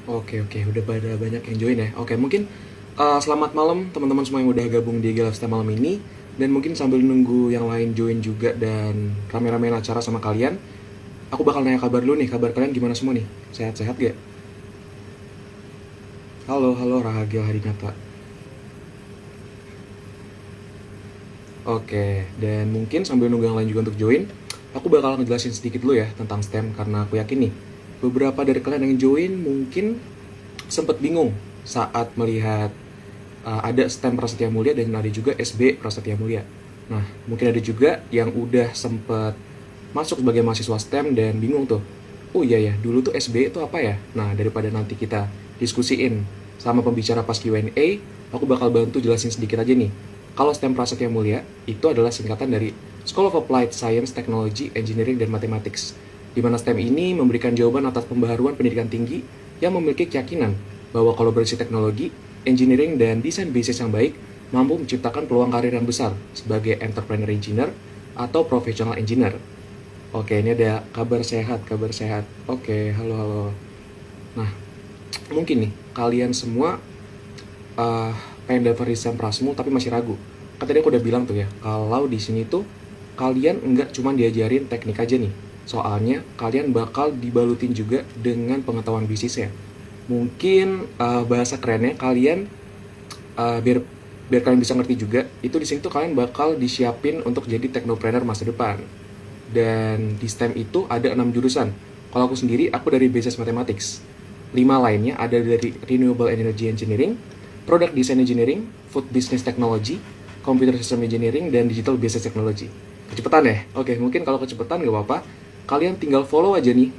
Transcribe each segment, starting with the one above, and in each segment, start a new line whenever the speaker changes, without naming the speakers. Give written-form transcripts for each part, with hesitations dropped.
Oke, oke, udah pada banyak yang join ya. Oke, mungkin selamat malam teman-teman semua yang udah gabung di IG Lifestyle malam ini. Dan mungkin sambil nunggu yang lain join juga dan rame-ramein acara sama kalian, aku bakal nanya kabar dulu nih. Kabar kalian gimana semua nih? Sehat-sehat gak? Halo, halo Rahagia Hadinata. Oke, dan mungkin sambil nunggu yang lain juga untuk join, aku bakal ngejelasin sedikit dulu ya tentang STEM karena aku yakin nih beberapa dari kalian yang join mungkin sempat bingung saat melihat ada STEM Prasetya Mulia dan ada juga SB Prasetya Mulia. Nah, mungkin ada juga yang udah sempet masuk sebagai mahasiswa STEM dan bingung tuh. Oh iya ya, dulu tuh SB itu apa ya? Nah, daripada nanti kita diskusiin sama pembicara pas Q&A, aku bakal bantu jelasin sedikit aja nih. Kalau STEM Prasetya Mulia, itu adalah singkatan dari School of Applied Science, Technology, Engineering, dan Mathematics. Di mana STEM ini memberikan jawaban atas pembaharuan pendidikan tinggi yang memiliki keyakinan bahwa kolaborasi teknologi, engineering, dan desain bisnis yang baik mampu menciptakan peluang karir yang besar sebagai entrepreneur engineer atau professional engineer. Oke, ini ada kabar sehat, kabar sehat. Oke, halo, halo. Nah, mungkin nih, kalian semua uh, pengen daftar di STEM Prasmu tapi masih ragu. Kan tadi aku udah bilang tuh ya, kalau di sini tuh kalian enggak cuma diajarin teknik aja nih. Soalnya kalian bakal dibalutin juga dengan pengetahuan bisnisnya. Mungkin bahasa kerennya kalian biar biar kalian bisa ngerti juga, itu di sini tuh kalian bakal disiapin untuk jadi technopreneur masa depan. Dan di STEM itu ada 6 jurusan. Kalau aku sendiri, aku dari Business Mathematics. 5 lainnya ada dari Renewable Energy Engineering, Product Design Engineering, Food Business Technology, Computer System Engineering, dan Digital Business Technology. Kecepatan ya? Oke, mungkin kalau kecepatan gak apa-apa. Kalian tinggal follow aja nih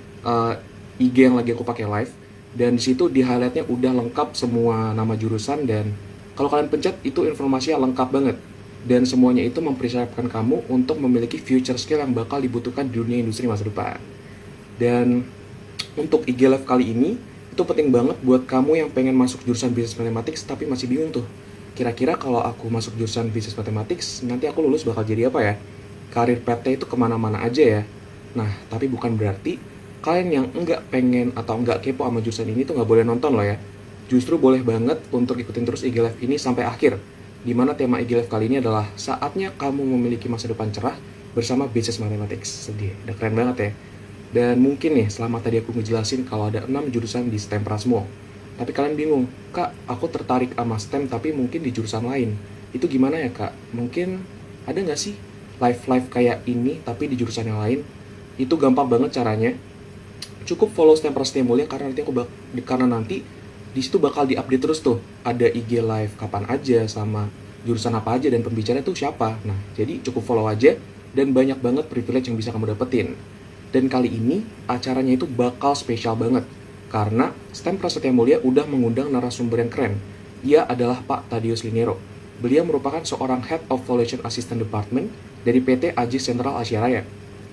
IG yang lagi aku pakai live. Dan di situ di highlightnya udah lengkap semua nama jurusan dan kalau kalian pencet itu informasinya lengkap banget. Dan semuanya itu mempersiapkan kamu untuk memiliki future skill yang bakal dibutuhkan di dunia industri masa depan. Dan untuk IG Live kali ini, itu penting banget buat kamu yang pengen masuk jurusan Business Mathematics tapi masih bingung tuh. Kira-kira kalau aku masuk jurusan Business Mathematics, nanti aku lulus bakal jadi apa ya? Karir PT itu kemana-mana aja ya. Nah, tapi bukan berarti kalian yang enggak pengen atau enggak kepo sama jurusan ini tuh nggak boleh nonton loh ya. Justru boleh banget untuk ikutin terus IG Live ini sampai akhir. Dimana tema IG Live kali ini adalah saatnya kamu memiliki masa depan cerah bersama Business Mathematics. Sedih, udah keren banget ya. Dan mungkin nih, selama tadi aku ngejelasin kalau ada 6 jurusan di STEM Prasmo. Tapi kalian bingung, Kak, aku tertarik sama STEM tapi mungkin di jurusan lain. Itu gimana ya, Kak? Mungkin ada nggak sih live-live kayak ini tapi di jurusan yang lain? Itu gampang banget caranya. Cukup follow STEM Prasetya Mulia karena nanti di situ bakal diupdate terus tuh. Ada IG live kapan aja sama jurusan apa aja dan pembicara itu siapa. Nah, jadi cukup follow aja dan banyak banget privilege yang bisa kamu dapetin. Dan kali ini acaranya itu bakal spesial banget karena STEM Prasetya Mulia udah mengundang narasumber yang keren. Ia adalah Pak Tadius Linero. Beliau merupakan seorang Head of Valuation Assistant Department dari PT Ajis Sentral Asia Raya.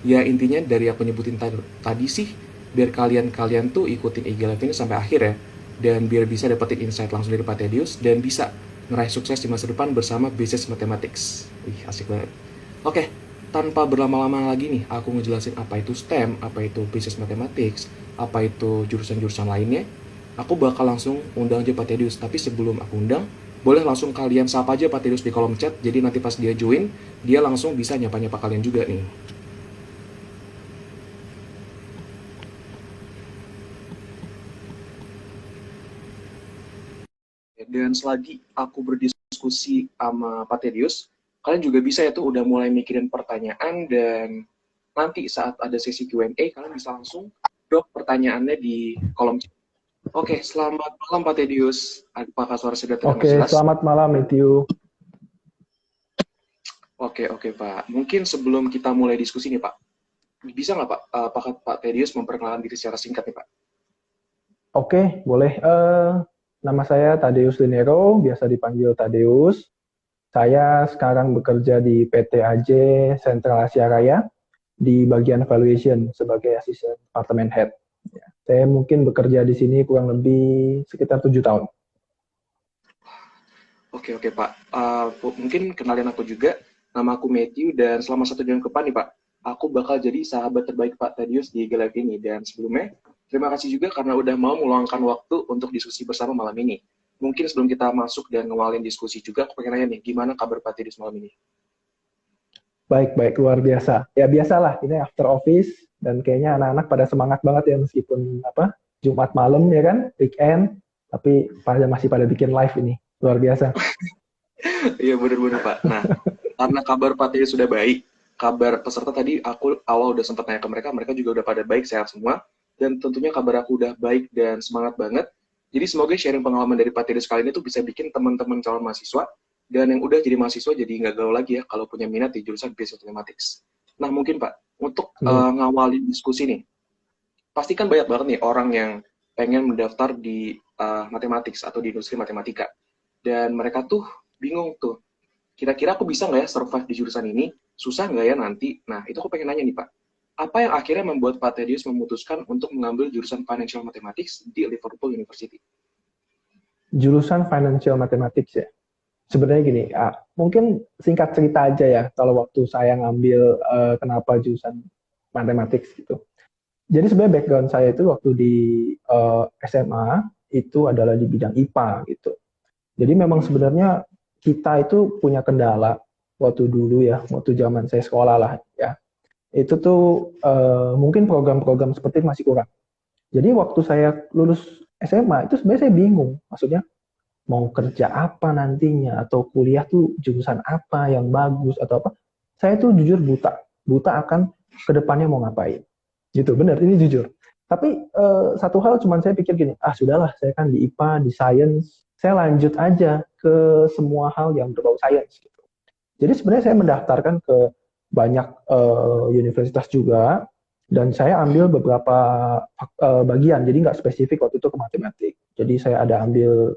Ya intinya dari aku nyebutin tadi sih, biar kalian tuh ikutin IG Live ini sampai akhir ya. Dan biar bisa dapetin insight langsung dari Pak Tadius dan bisa ngeraih sukses di masa depan bersama Business Mathematics. Wih, asik banget. Oke, tanpa berlama-lama lagi nih, aku ngejelasin apa itu STEM, apa itu Business Mathematics, apa itu jurusan-jurusan lainnya. Aku bakal langsung undang aja Pak Tedius, tapi sebelum aku undang, boleh langsung kalian sapa aja Pak Tedius di kolom chat, jadi nanti pas dia join, dia langsung bisa nyapa-nyapa kalian juga nih. Dan selagi aku berdiskusi sama Pak Tedius, kalian juga bisa ya tuh udah mulai mikirin pertanyaan dan nanti saat ada sesi Q&A kalian bisa langsung drop pertanyaannya di kolom chat. Oke, selamat malam Pak Tedius. Apakah suara saya terdengar
Oke,
jelas?
selamat malam Matthew.
Oke, oke Pak. Mungkin sebelum kita mulai diskusi nih Pak, bisa nggak Pak, apakah Pak Tedius memperkenalkan diri secara singkat nih Pak?
Oke, boleh. Nama saya Tadeus Linero, biasa dipanggil Tadeus. Saya sekarang bekerja di PT AJ Sentral Asia Raya di bagian valuation sebagai asisten departemen head. Ya, saya mungkin bekerja di sini kurang lebih sekitar 7 tahun.
Oke, oke Pak. Mungkin kenalin aku juga. Nama aku Matthew dan selama 1 jam ke depan nih Pak, aku bakal jadi sahabat terbaik Pak Tedius di Live ini. Dan sebelumnya, Terima kasih juga karena udah mau meluangkan waktu untuk diskusi bersama malam ini. Mungkin sebelum kita masuk dan ngewalin diskusi juga, aku pengen nanya nih, gimana kabar Pak Tedus malam ini?
Baik, baik, luar biasa. Ya biasalah, ini after office dan kayaknya anak-anak pada semangat banget ya meskipun apa Jumat malam ya kan, weekend, tapi masih pada bikin live ini. Luar biasa.
Iya bener-bener Pak. Nah, karena kabar Pak Tedus sudah baik, kabar peserta tadi aku awal udah sempat nanya ke mereka, mereka juga udah pada baik, sehat semua. Dan tentunya kabar aku udah baik dan semangat banget. Jadi semoga sharing pengalaman dari Pak Tedus kali ini tuh bisa bikin teman-teman calon mahasiswa dan yang udah jadi mahasiswa jadi nggak galau lagi ya kalau punya minat di jurusan Business Mathematics. Nah mungkin Pak, untuk
Amin.
ngawalin diskusi nih, pasti kan banyak banget nih orang yang pengen mendaftar di mathematics atau di industri matematika. Dan mereka tuh bingung tuh, kira-kira aku bisa nggak ya survive di jurusan ini? Susah nggak ya nanti? Nah, itu aku pengen nanya nih, Pak. Apa yang akhirnya membuat Pak Thaddeus memutuskan untuk mengambil jurusan Financial Mathematics di Liverpool University?
Jurusan Financial Mathematics ya. Sebenarnya gini, mungkin singkat cerita aja ya, kalau waktu saya ngambil kenapa jurusan Mathematics gitu. Jadi sebenarnya background saya itu waktu di SMA itu adalah di bidang IPA gitu. Jadi memang sebenarnya kita itu punya kendala waktu dulu ya, waktu zaman saya sekolah lah ya. Itu tuh mungkin program-program seperti itu masih kurang. Jadi waktu saya lulus SMA itu sebenarnya saya bingung, maksudnya mau kerja apa nantinya atau kuliah tuh jurusan apa yang bagus atau apa. Saya tuh jujur buta, buta akan kedepannya mau ngapain. Gitu, benar, ini jujur. Tapi satu hal cuman saya pikir gini, sudahlah saya kan di IPA, di Science, saya lanjut aja ke semua hal yang berbau Science. Gitu. Jadi sebenarnya saya mendaftarkan ke banyak universitas juga, dan saya ambil beberapa bagian, jadi nggak spesifik waktu itu ke matematik. Jadi saya ada ambil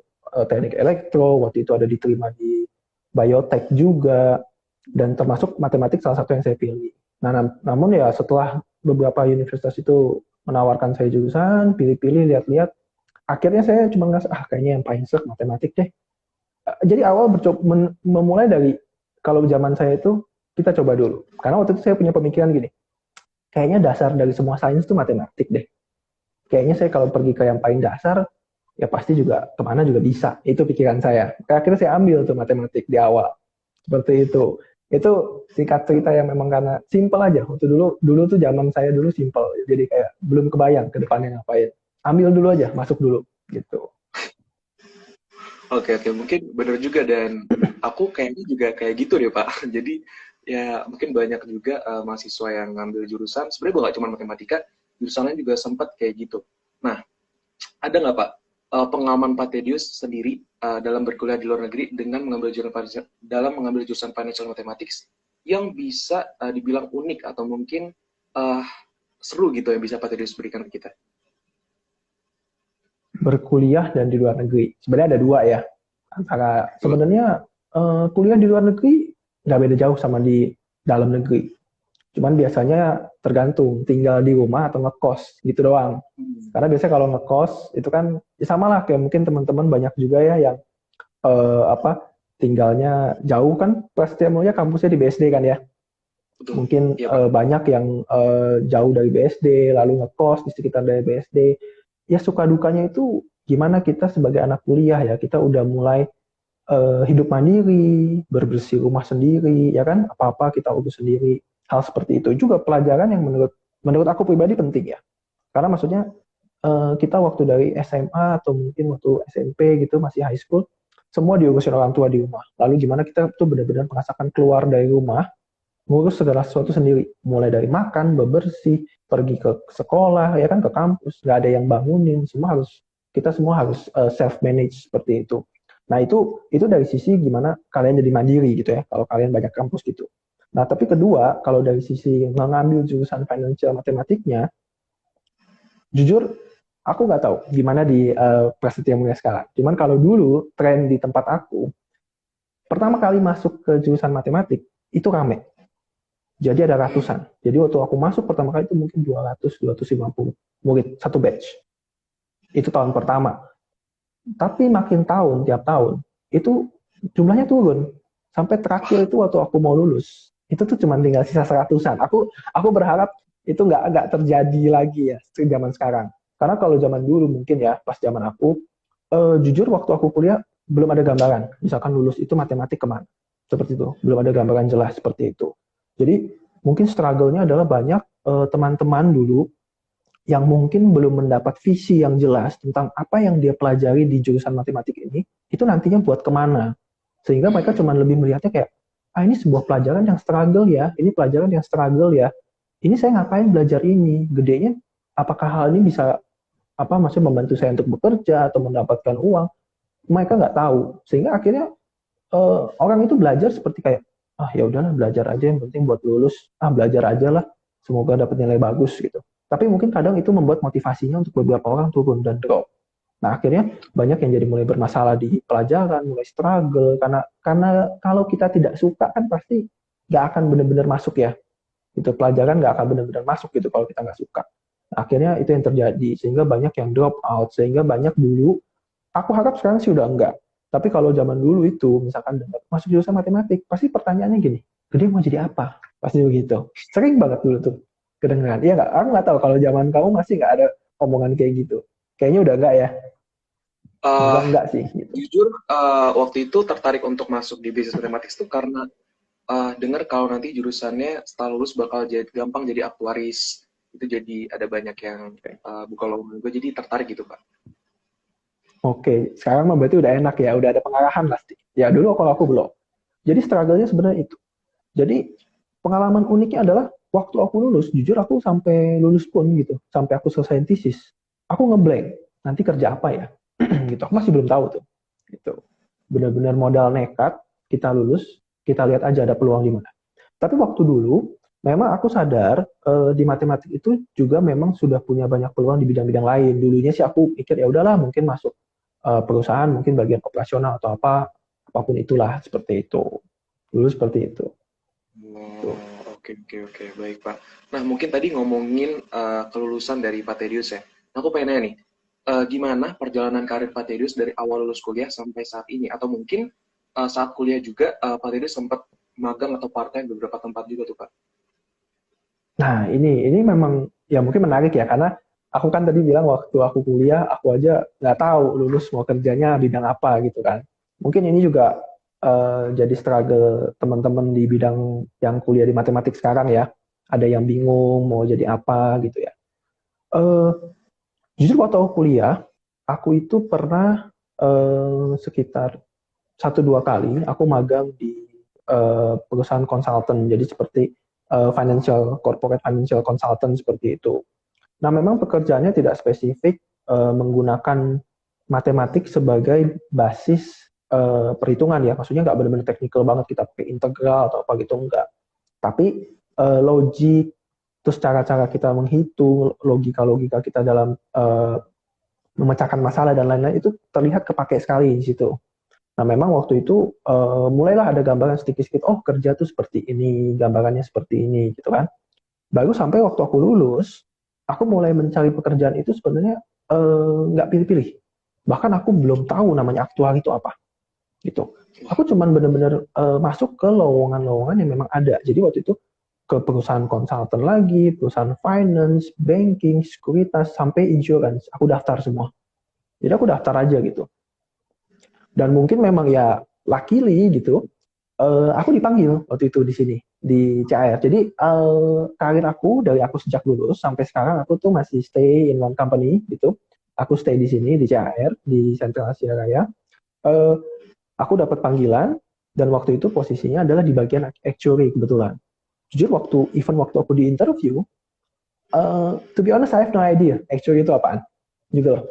teknik elektro, waktu itu ada diterima di biotek juga, dan termasuk matematik salah satu yang saya pilih. Nah, namun ya setelah beberapa universitas itu menawarkan saya jurusan, pilih-pilih, lihat-lihat, akhirnya saya cuma ngerasa, kayaknya yang paling serak matematik deh. Jadi awal memulai dari, kalau zaman saya itu, kita coba dulu. Karena waktu itu saya punya pemikiran gini, kayaknya dasar dari semua sains itu matematik deh. Kayaknya saya kalau pergi ke yang paling dasar, ya pasti juga kemana juga bisa. Itu pikiran saya. Akhirnya saya ambil tuh matematik di awal. Seperti itu. Itu singkat cerita yang memang karena simple aja. Waktu dulu tuh zaman saya dulu simple. Jadi kayak belum kebayang ke depannya ngapain. Ambil dulu aja, masuk dulu gitu.
Oke, oke, mungkin benar juga dan aku kayaknya juga kayak gitu deh Pak. Jadi ya mungkin banyak juga mahasiswa yang ngambil jurusan, sebenarnya bukan cuma matematika, jurusan lain juga sempat kayak gitu. Nah, ada nggak Pak pengalaman Pak Tedius sendiri dalam berkuliah di luar negeri dengan mengambil jurusan Financial Mathematics yang bisa dibilang unik atau mungkin uh, seru gitu yang bisa Pak Tedius berikan ke kita?
Berkuliah dan di luar negeri. Sebenarnya ada dua ya. Antara sebenarnya kuliah di luar negeri nggak beda jauh sama di dalam negeri. Cuman biasanya tergantung tinggal di rumah atau ngekos gitu doang. Karena biasanya kalau ngekos itu kan ya sama lah kayak mungkin teman-teman banyak juga ya yang tinggalnya jauh kan, pasti mulanya kampusnya di BSD kan ya.
Betul.
Mungkin
Iya Pak.
banyak yang jauh dari BSD lalu ngekos di sekitar dari BSD. Ya suka dukanya itu gimana kita sebagai anak kuliah ya, kita udah mulai hidup mandiri, berbersih rumah sendiri, ya kan, apa-apa kita urus sendiri. Hal seperti itu juga pelajaran yang menurut aku pribadi penting ya. Karena maksudnya kita waktu dari SMA atau mungkin waktu SMP gitu masih high school, semua diurusin orang tua di rumah. Lalu gimana kita tuh benar-benar merasakan keluar dari rumah, ngurus segala sesuatu sendiri, mulai dari makan, bebersih, pergi ke sekolah, ya kan, ke kampus, nggak ada yang bangunin, kita semua harus self manage seperti itu. Nah itu dari sisi gimana kalian jadi mandiri gitu ya, kalau kalian banyak kampus gitu. Nah tapi kedua, kalau dari sisi mengambil jurusan financial matematiknya, jujur aku nggak tahu gimana di Prasetya Mulia sekarang. Cuman kalau dulu tren di tempat aku, pertama kali masuk ke jurusan matematik itu rame. Jadi ada ratusan. Jadi waktu aku masuk pertama kali itu mungkin 200, 250 murid satu batch. Itu tahun pertama. Tapi makin tahun, tiap tahun, itu jumlahnya turun. Sampai terakhir itu waktu aku mau lulus, itu tuh cuma tinggal sisa seratusan. Aku berharap itu nggak terjadi lagi ya, zaman sekarang. Karena kalau zaman dulu mungkin ya, pas zaman aku, jujur waktu aku kuliah belum ada gambaran. Misalkan lulus itu matematik kemana. Seperti itu. Belum ada gambaran jelas seperti itu. Jadi mungkin struggle-nya adalah banyak teman-teman dulu yang mungkin belum mendapat visi yang jelas tentang apa yang dia pelajari di jurusan matematik ini, itu nantinya buat kemana. Sehingga mereka cuma lebih melihatnya kayak, ini sebuah pelajaran yang struggle ya, ini pelajaran yang struggle ya, ini saya ngapain belajar ini, gedenya apakah hal ini bisa maksudnya membantu saya untuk bekerja atau mendapatkan uang, mereka nggak tahu. Sehingga akhirnya orang itu belajar seperti kayak, ya udahlah belajar aja yang penting buat lulus, belajar aja lah, semoga dapat nilai bagus gitu. Tapi mungkin kadang itu membuat motivasinya untuk beberapa orang turun dan drop. Nah akhirnya banyak yang jadi mulai bermasalah di pelajaran, mulai struggle, karena kalau kita tidak suka kan pasti nggak akan benar-benar masuk ya. Itu pelajaran nggak akan benar-benar masuk gitu kalau kita nggak suka. Nah, akhirnya itu yang terjadi, sehingga banyak yang drop out, sehingga banyak dulu, aku harap sekarang sih udah enggak. Tapi kalau zaman dulu itu, misalkan masuk jurusan matematik, pasti pertanyaannya gini, gede mau jadi apa? Pasti begitu. Sering banget dulu tuh kedengeran. Iya nggak? Aku nggak tahu kalau zaman kamu masih nggak ada omongan kayak gitu. Kayaknya udah enggak ya? Semoga
Eh,
enggak sih. Gitu.
Jujur, waktu itu tertarik untuk masuk di bisnis matematik itu karena dengar kalau nanti jurusannya setelah lulus bakal jadi gampang jadi aktuaris. Itu jadi ada banyak yang buka lowongan gue, jadi tertarik gitu, Pak.
Oke, sekarang mah berarti udah enak ya, udah ada pengarahan pasti. Ya dulu kalau aku belum. Jadi struggle-nya sebenarnya itu. Jadi pengalaman uniknya adalah waktu aku lulus, jujur aku sampai lulus pun gitu, sampai aku selesai tesis, aku ngeblank. Nanti kerja apa ya? Gitu. Aku masih belum tahu tuh. Gitu. Benar-benar modal nekat, kita lulus, kita lihat aja ada peluang di mana. Tapi waktu dulu, memang aku sadar di matematik itu juga memang sudah punya banyak peluang di bidang-bidang lain. Dulunya sih aku pikir ya udahlah mungkin masuk perusahaan, mungkin bagian operasional atau apa, apapun itulah seperti itu. Dulu seperti itu. Tuh.
Oh, oke oke oke, baik Pak. Nah, mungkin tadi ngomongin kelulusan dari Pak Tedius ya. Nah, aku pengen nanya nih, gimana perjalanan karir Pak Tedius dari awal lulus kuliah sampai saat ini? Atau mungkin saat kuliah juga Pak Tedius sempat magang atau part-time beberapa tempat juga tuh Pak.
Nah, ini memang ya mungkin menarik ya karena aku kan tadi bilang waktu aku kuliah aku aja nggak tahu lulus mau kerjanya bidang apa gitu kan. Mungkin ini juga jadi struggle teman-teman di bidang yang kuliah di matematik sekarang ya. Ada yang bingung mau jadi apa gitu ya. Eh, Jujur waktu aku kuliah, aku itu pernah sekitar 1-2 kali aku magang di perusahaan konsultan. Jadi seperti corporate financial consultant seperti itu. Nah, memang pekerjaannya tidak spesifik menggunakan matematik sebagai basis perhitungan ya. Maksudnya nggak benar-benar teknikal banget kita pakai integral atau apa gitu, enggak. Tapi logik, terus cara-cara kita menghitung, logika-logika kita dalam memecahkan masalah dan lain-lain itu terlihat kepake sekali di situ. Nah, memang waktu itu mulailah ada gambaran sedikit-sedikit, oh kerja tuh seperti ini, gambarannya seperti ini, gitu kan. Baru sampai waktu aku lulus, aku mulai mencari pekerjaan itu sebenarnya nggak pilih-pilih. Bahkan aku belum tahu namanya aktuari itu apa, gitu. Aku cuman benar-benar masuk ke lowongan-lowongan yang memang ada. Jadi waktu itu ke perusahaan konsultan lagi, perusahaan finance, banking, sekuritas, sampai insurance. Aku daftar semua. Jadi aku daftar aja gitu. Dan mungkin memang ya luckily gitu, aku dipanggil waktu itu di sini di CAR. Jadi karir aku dari aku sejak lulus sampai sekarang aku tuh masih stay in one company gitu. Aku stay di sini di CAR di Sentral Asia Raya. Eh, aku dapat panggilan dan waktu itu posisinya adalah di bagian actuary kebetulan. Jujur waktu aku di interview, to be honest I have no idea actuary itu apaan. Gitu loh.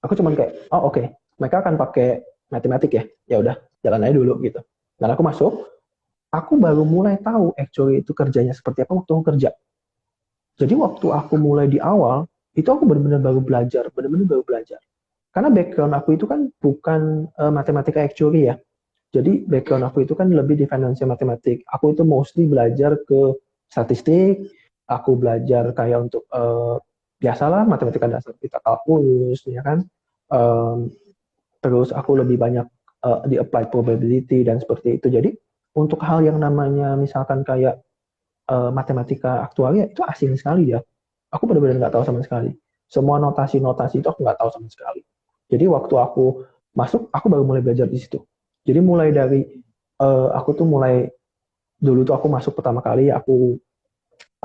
Aku cuman kayak, oh oke, mereka akan pakai matematik ya. Ya udah, jalan aja dulu gitu. Dan aku masuk, aku baru mulai tahu actually itu kerjanya seperti apa waktu aku kerja. Jadi waktu aku mulai di awal, itu aku benar-benar baru belajar, benar-benar baru belajar. Karena background aku itu kan bukan matematika actually ya. Jadi background aku itu kan lebih di financial matematik. Aku itu mostly belajar ke statistik, aku belajar kayak untuk biasalah matematika dasar kita kalkulus, ya kan. Um, Terus aku lebih banyak di applied probability dan seperti itu. Jadi untuk hal yang namanya misalkan kayak matematika aktuaria itu asing sekali ya. Aku benar-benar nggak tahu sama sekali. Semua notasi-notasi itu aku nggak tahu sama sekali. Jadi waktu aku masuk, aku baru mulai belajar di situ. Jadi mulai dari aku tuh mulai dulu tuh aku masuk pertama kali, aku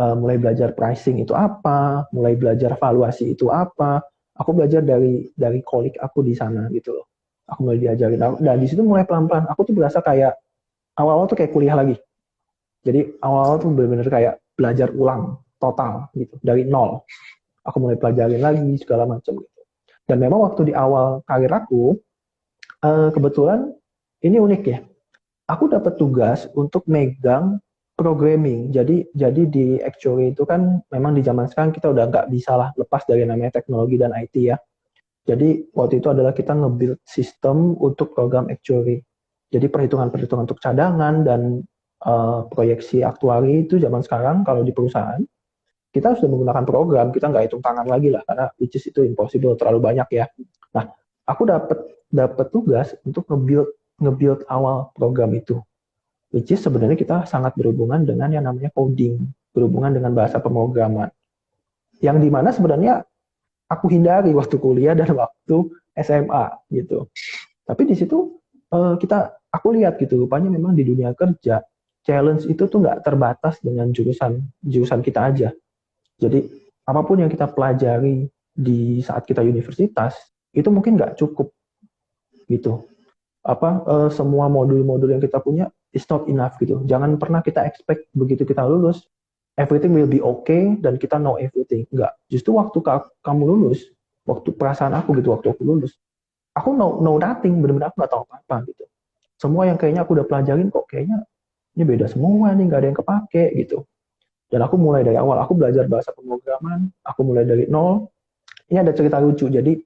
mulai belajar pricing itu apa, mulai belajar valuasi itu apa. Aku belajar dari kolik aku di sana gitu loh. Aku mulai diajarin. Dan di situ mulai pelan-pelan. Aku tuh berasa kayak awal-awal tuh kayak kuliah lagi. Jadi awal-awal tuh benar-benar kayak belajar ulang total gitu dari nol. Aku mulai pelajarin lagi segala macam gitu. Dan memang waktu di awal karir aku, kebetulan ini unik ya. Aku dapat tugas untuk megang programming. Jadi di Actuary itu kan memang di zaman sekarang kita udah nggak bisa lah lepas dari namanya teknologi dan IT ya. Jadi waktu itu adalah kita nge-build sistem untuk program Actuary. Jadi perhitungan-perhitungan untuk cadangan dan proyeksi aktuari itu zaman sekarang kalau di perusahaan kita sudah menggunakan program, kita nggak hitung tangan lagi lah karena which is itu impossible, terlalu banyak ya. Nah, aku dapat tugas untuk nge-build awal program itu, which is sebenarnya kita sangat berhubungan dengan yang namanya coding, berhubungan dengan bahasa pemrograman. Yang dimana sebenarnya aku hindari waktu kuliah dan waktu SMA gitu. Tapi di situ aku lihat gitu, rupanya memang di dunia kerja challenge itu tuh nggak terbatas dengan jurusan kita aja. Jadi apapun yang kita pelajari di saat kita universitas itu mungkin nggak cukup gitu. Semua modul-modul yang kita punya is not enough gitu. Jangan pernah kita expect begitu kita lulus everything will be okay dan kita know everything. Enggak. Justru waktu kamu lulus, waktu perasaan aku gitu waktu aku lulus, aku know nothing, benar-benar aku nggak tahu apa-apa gitu. Semua yang kayaknya aku udah pelajarin kok kayaknya ini beda semua nih, nggak ada yang kepake gitu. Dan aku mulai dari awal, aku belajar bahasa pemrograman, aku mulai dari nol. Ini ada cerita lucu, jadi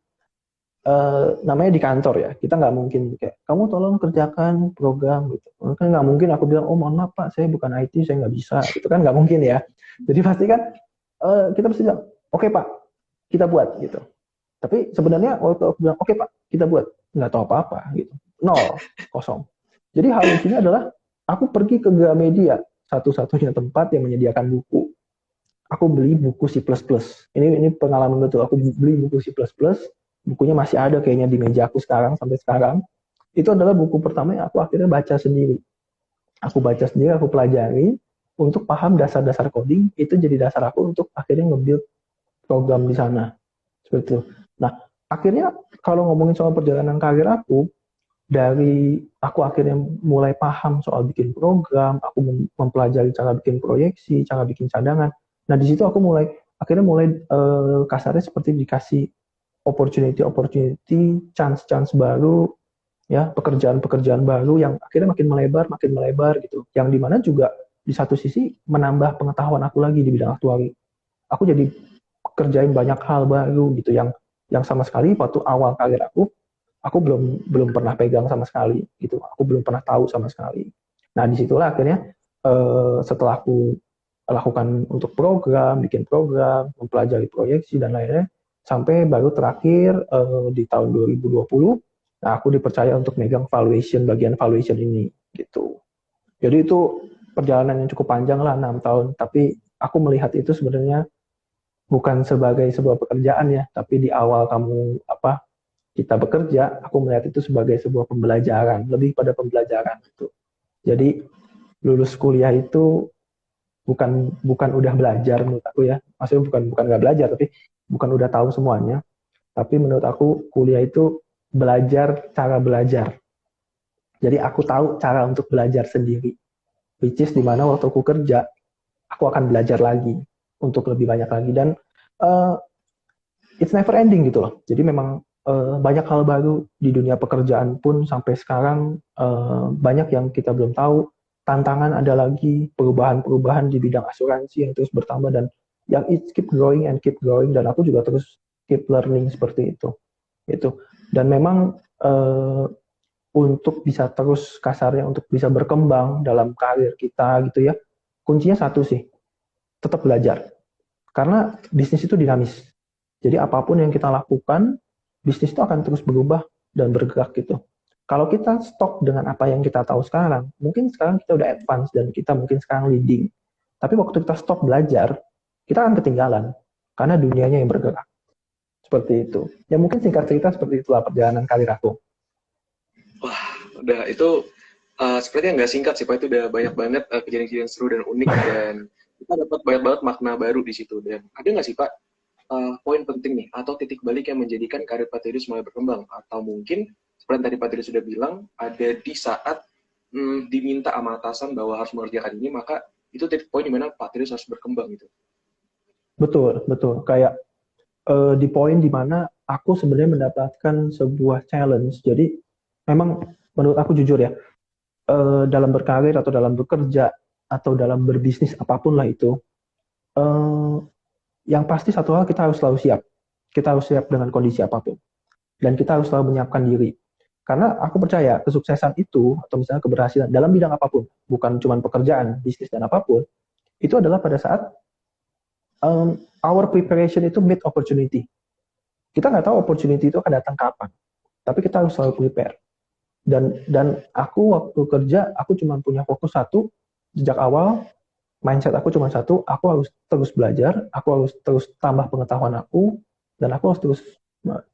namanya di kantor ya, kita nggak mungkin kayak, kamu tolong kerjakan program gitu. Kan nggak mungkin aku bilang, oh mohon maaf Pak, saya bukan IT, saya nggak bisa. Itu kan nggak mungkin ya. Jadi pasti kan kita pasti bilang, oke Pak, kita buat gitu. Tapi sebenarnya waktu aku bilang, oke Pak, kita buat, nggak tahu apa-apa gitu. Nol, kosong. Jadi hal lucunya adalah, aku pergi ke Gramedia, satu-satunya tempat yang menyediakan buku. Aku beli buku C++. Ini pengalaman betul. Aku beli buku C++. Bukunya masih ada kayaknya di meja aku sekarang sampai sekarang. Itu adalah buku pertama yang aku akhirnya baca sendiri. Aku baca sendiri, aku pelajari untuk paham dasar-dasar coding. Itu jadi dasar aku untuk akhirnya nge-build program di sana. Seperti itu. Nah, akhirnya kalau ngomongin soal perjalanan karir aku, dari aku akhirnya mulai paham soal bikin program, aku mempelajari cara bikin proyeksi, cara bikin cadangan. Nah, di situ aku akhirnya mulai kasarnya seperti dikasih opportunity, chance baru, ya pekerjaan-pekerjaan baru yang akhirnya makin melebar gitu. Yang dimana juga di satu sisi menambah pengetahuan aku lagi di bidang aktuari. Aku jadi kerjain banyak hal baru gitu yang sama sekali waktu awal karir aku belum pernah pegang sama sekali gitu. Aku belum pernah tahu sama sekali. Nah, disitulah akhirnya setelah aku lakukan untuk bikin program, mempelajari proyeksi dan lainnya, sampai baru terakhir di tahun 2020, nah aku dipercaya untuk megang bagian valuation ini gitu. Jadi itu perjalanan yang cukup panjang lah 6 tahun, tapi aku melihat itu sebenarnya bukan sebagai sebuah pekerjaan ya, tapi di awal kita bekerja, aku melihat itu sebagai sebuah pembelajaran, lebih pada pembelajaran gitu. Jadi lulus kuliah itu bukan udah belajar menurut aku ya, maksudnya bukan nggak belajar, tapi bukan udah tahu semuanya, tapi menurut aku kuliah itu belajar cara belajar. Jadi aku tahu cara untuk belajar sendiri, which is dimana waktu aku kerja, aku akan belajar lagi untuk lebih banyak lagi dan uh, it's never ending gitu loh. Jadi memang banyak hal baru di dunia pekerjaan pun sampai sekarang banyak yang kita belum tahu. Tantangan ada lagi, perubahan-perubahan di bidang asuransi yang terus bertambah dan yang it keep growing and keep growing dan aku juga terus keep learning seperti itu. Dan memang untuk bisa terus kasarnya untuk bisa berkembang dalam karir kita gitu ya, kuncinya satu sih, tetap belajar. Karena bisnis itu dinamis. Jadi apapun yang kita lakukan, bisnis itu akan terus berubah dan bergerak gitu. Kalau kita stop dengan apa yang kita tahu sekarang, mungkin sekarang kita udah advance dan kita mungkin sekarang leading. Tapi waktu kita stop belajar, kita akan ketinggalan karena dunianya yang bergerak. seperti itu. Ya mungkin singkat cerita seperti itulah perjalanan karir aku.
Wah, udah itu sepertinya nggak singkat sih Pak, itu udah banyak banget kejadian-kejadian seru dan unik dan kita dapat banyak banget makna baru di situ. Dan ada nggak sih Pak poin penting nih atau titik balik yang menjadikan karir Pak Tedus mulai berkembang? Atau mungkin seperti yang tadi Pak Tedus sudah bilang, ada di saat diminta sama atasan bahwa harus mengerjakan ini, maka itu titik poin di mana Pak Tedus harus berkembang gitu.
Betul, betul. Kayak di poin di mana aku sebenarnya mendapatkan sebuah challenge. Jadi memang menurut aku jujur ya, dalam berkarir atau dalam bekerja atau dalam berbisnis apapun lah itu, eh, yang pasti satu hal kita harus selalu siap. Kita harus siap dengan kondisi apapun. Dan kita harus selalu menyiapkan diri. Karena aku percaya kesuksesan itu, atau misalnya keberhasilan dalam bidang apapun, bukan cuma pekerjaan, bisnis, dan apapun, itu adalah pada saat our preparation itu meet opportunity. Kita nggak tahu opportunity itu akan datang kapan, tapi kita harus selalu prepare. Dan aku waktu kerja, aku cuma punya fokus satu, sejak awal, mindset aku cuma satu, aku harus terus belajar, aku harus terus tambah pengetahuan aku, dan aku harus terus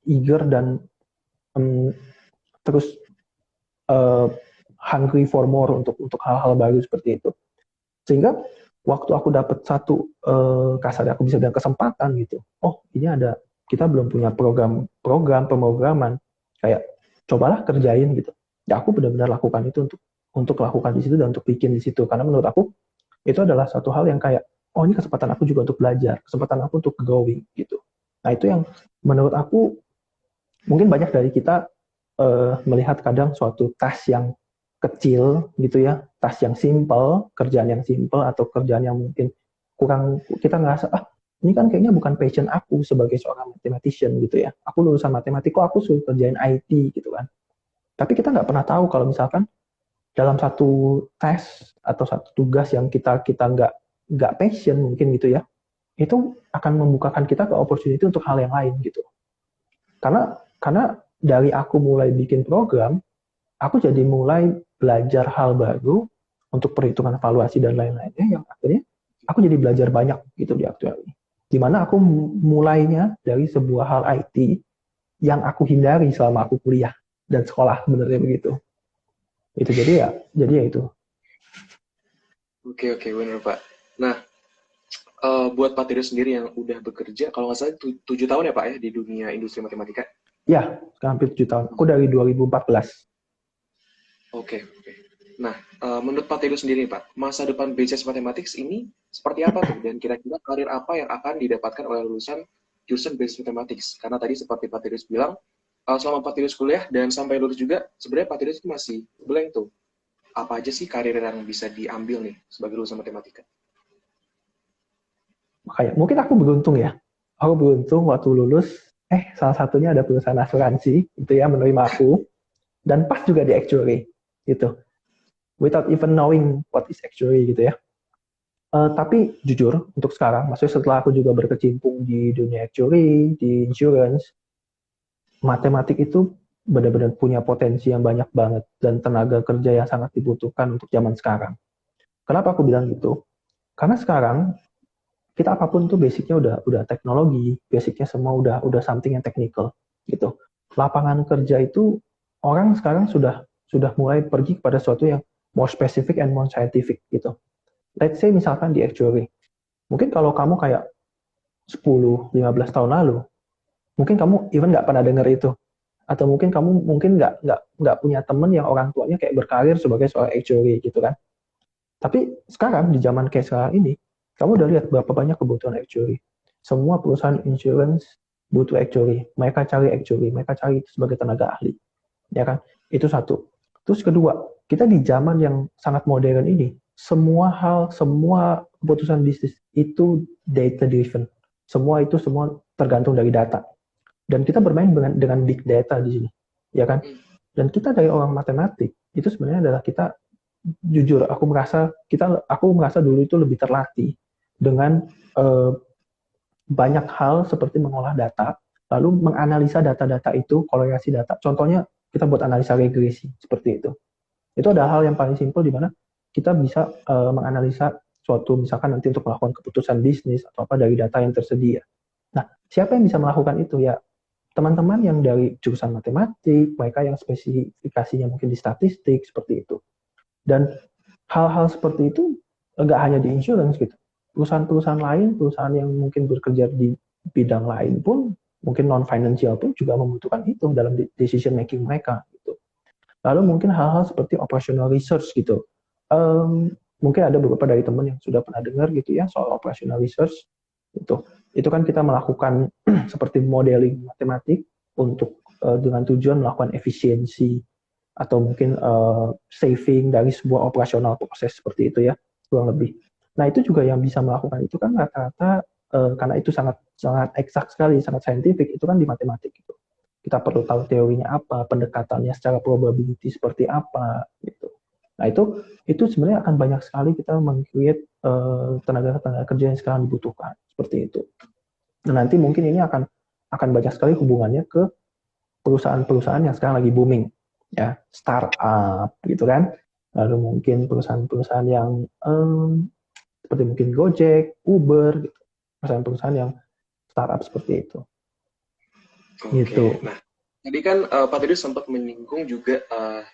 eager dan terus hungry for more untuk hal-hal baru seperti itu. Sehingga waktu aku dapat satu kasarnya aku bisa bilang kesempatan gitu. Oh, ini ada, kita belum punya program pemrograman, kayak cobalah kerjain gitu. Ya aku benar-benar lakukan itu untuk lakukan di situ dan untuk bikin di situ, karena menurut aku itu adalah satu hal yang kayak, oh ini kesempatan aku juga untuk belajar, kesempatan aku untuk growing gitu. Nah itu yang menurut aku mungkin banyak dari kita melihat kadang suatu task yang kecil gitu ya, task yang simple, kerjaan yang simple atau kerjaan yang mungkin kurang, kita ngerasa ini kan kayaknya bukan passion aku sebagai seorang mathematician gitu ya. Aku lulusan matematik, kok aku suruh kerjain IT gitu kan. Tapi kita nggak pernah tahu kalau misalkan dalam satu tes atau satu tugas yang kita nggak passion mungkin gitu ya, itu akan membukakan kita ke opportunity untuk hal yang lain gitu. Karena dari aku mulai bikin program, aku jadi mulai belajar hal baru untuk perhitungan valuasi dan lain-lainnya yang akhirnya aku jadi belajar banyak gitu di aktual ini. Dimana aku mulainya dari sebuah hal IT yang aku hindari selama aku kuliah dan sekolah, sebenarnya begitu. Itu jadi ya itu.
Oke, benar Pak. Nah, buat Pak Tedus sendiri yang udah bekerja, kalau nggak salah 7 tahun ya Pak ya di dunia industri matematika?
Ya, hampir 7 tahun. Aku dari 2014.
Oke. Nah, menurut Pak Tedus sendiri Pak, masa depan BCS Mathematics ini seperti apa tuh? Dan kira-kira karir apa yang akan didapatkan oleh lulusan jurusan BCS Mathematics? Karena tadi seperti Pak Tedus bilang, selama Pak Tedus kuliah dan sampai lulus juga, sebenarnya Pak Tedus itu masih blank tuh. Apa aja sih karir yang bisa diambil nih sebagai lulusan matematika?
Makanya, mungkin aku beruntung ya. Aku beruntung waktu lulus, salah satunya ada perusahaan asuransi, itu ya menerima aku, dan pas juga di actuary, gitu. Without even knowing what is actuary, gitu ya. Tapi jujur, untuk sekarang, maksudnya setelah aku juga berkecimpung di dunia actuary, di insurance, matematik itu benar-benar punya potensi yang banyak banget, dan tenaga kerja yang sangat dibutuhkan untuk zaman sekarang. Kenapa aku bilang gitu? Karena sekarang, kita apapun tuh basicnya udah teknologi, basicnya semua udah something yang technical gitu. Lapangan kerja itu orang sekarang sudah mulai pergi kepada sesuatu yang more specific and more scientific gitu. Let's say misalkan di actuary. Mungkin kalau kamu kayak 10-15 tahun lalu, mungkin kamu even nggak pernah dengar itu. Atau mungkin kamu nggak punya temen yang orang tuanya kayak berkarir sebagai seorang actuary gitu kan. Tapi sekarang di zaman kayak sekarang ini, kamu udah lihat berapa banyak kebutuhan actuary. Semua perusahaan insurance butuh actuary. Mereka cari actuary, mereka cari sebagai tenaga ahli. Ya kan? Itu satu. Terus kedua, kita di zaman yang sangat modern ini, semua keputusan bisnis itu data driven. Semua tergantung dari data. Dan kita bermain dengan big data di sini. Ya kan? Dan kita dari orang matematik, itu sebenarnya adalah kita, jujur aku merasa dulu itu lebih terlatih dengan banyak hal seperti mengolah data, lalu menganalisa data-data itu, korelasi data. Contohnya kita buat analisa regresi seperti itu. Itu adalah hal yang paling simpel di mana kita bisa menganalisa suatu, misalkan nanti untuk melakukan keputusan bisnis atau apa dari data yang tersedia. Nah, siapa yang bisa melakukan itu ya? teman-teman yang dari jurusan matematik, mereka yang spesifikasinya mungkin di statistik, seperti itu. Dan hal-hal seperti itu nggak hanya di insurance gitu. Perusahaan-perusahaan lain, perusahaan yang mungkin bekerja di bidang lain pun, mungkin non-financial pun juga membutuhkan itu dalam decision making mereka. Gitu. Lalu mungkin hal-hal seperti operational research gitu. Mungkin ada beberapa dari teman yang sudah pernah dengar gitu ya soal operational research. Itu kan kita melakukan seperti modeling matematik untuk dengan tujuan melakukan efisiensi atau mungkin saving dari sebuah operasional proses seperti itu ya, kurang lebih. Nah, itu juga yang bisa melakukan itu kan rata-rata karena itu sangat sangat eksak sekali, sangat saintifik, itu kan di matematik gitu. Kita perlu tahu teorinya apa, pendekatannya secara probability seperti apa gitu. Nah, itu sebenarnya akan banyak sekali kita meng-create tenaga kerja yang sekarang dibutuhkan seperti itu. Nah, nanti mungkin ini akan banyak sekali hubungannya ke perusahaan-perusahaan yang sekarang lagi booming, ya, startup gitu kan. Lalu mungkin perusahaan-perusahaan yang seperti mungkin Gojek, Uber, gitu. Perusahaan-perusahaan yang startup seperti itu. Gitu.
Oke, nah tadi kan Pak Tedus sempat menyinggung juga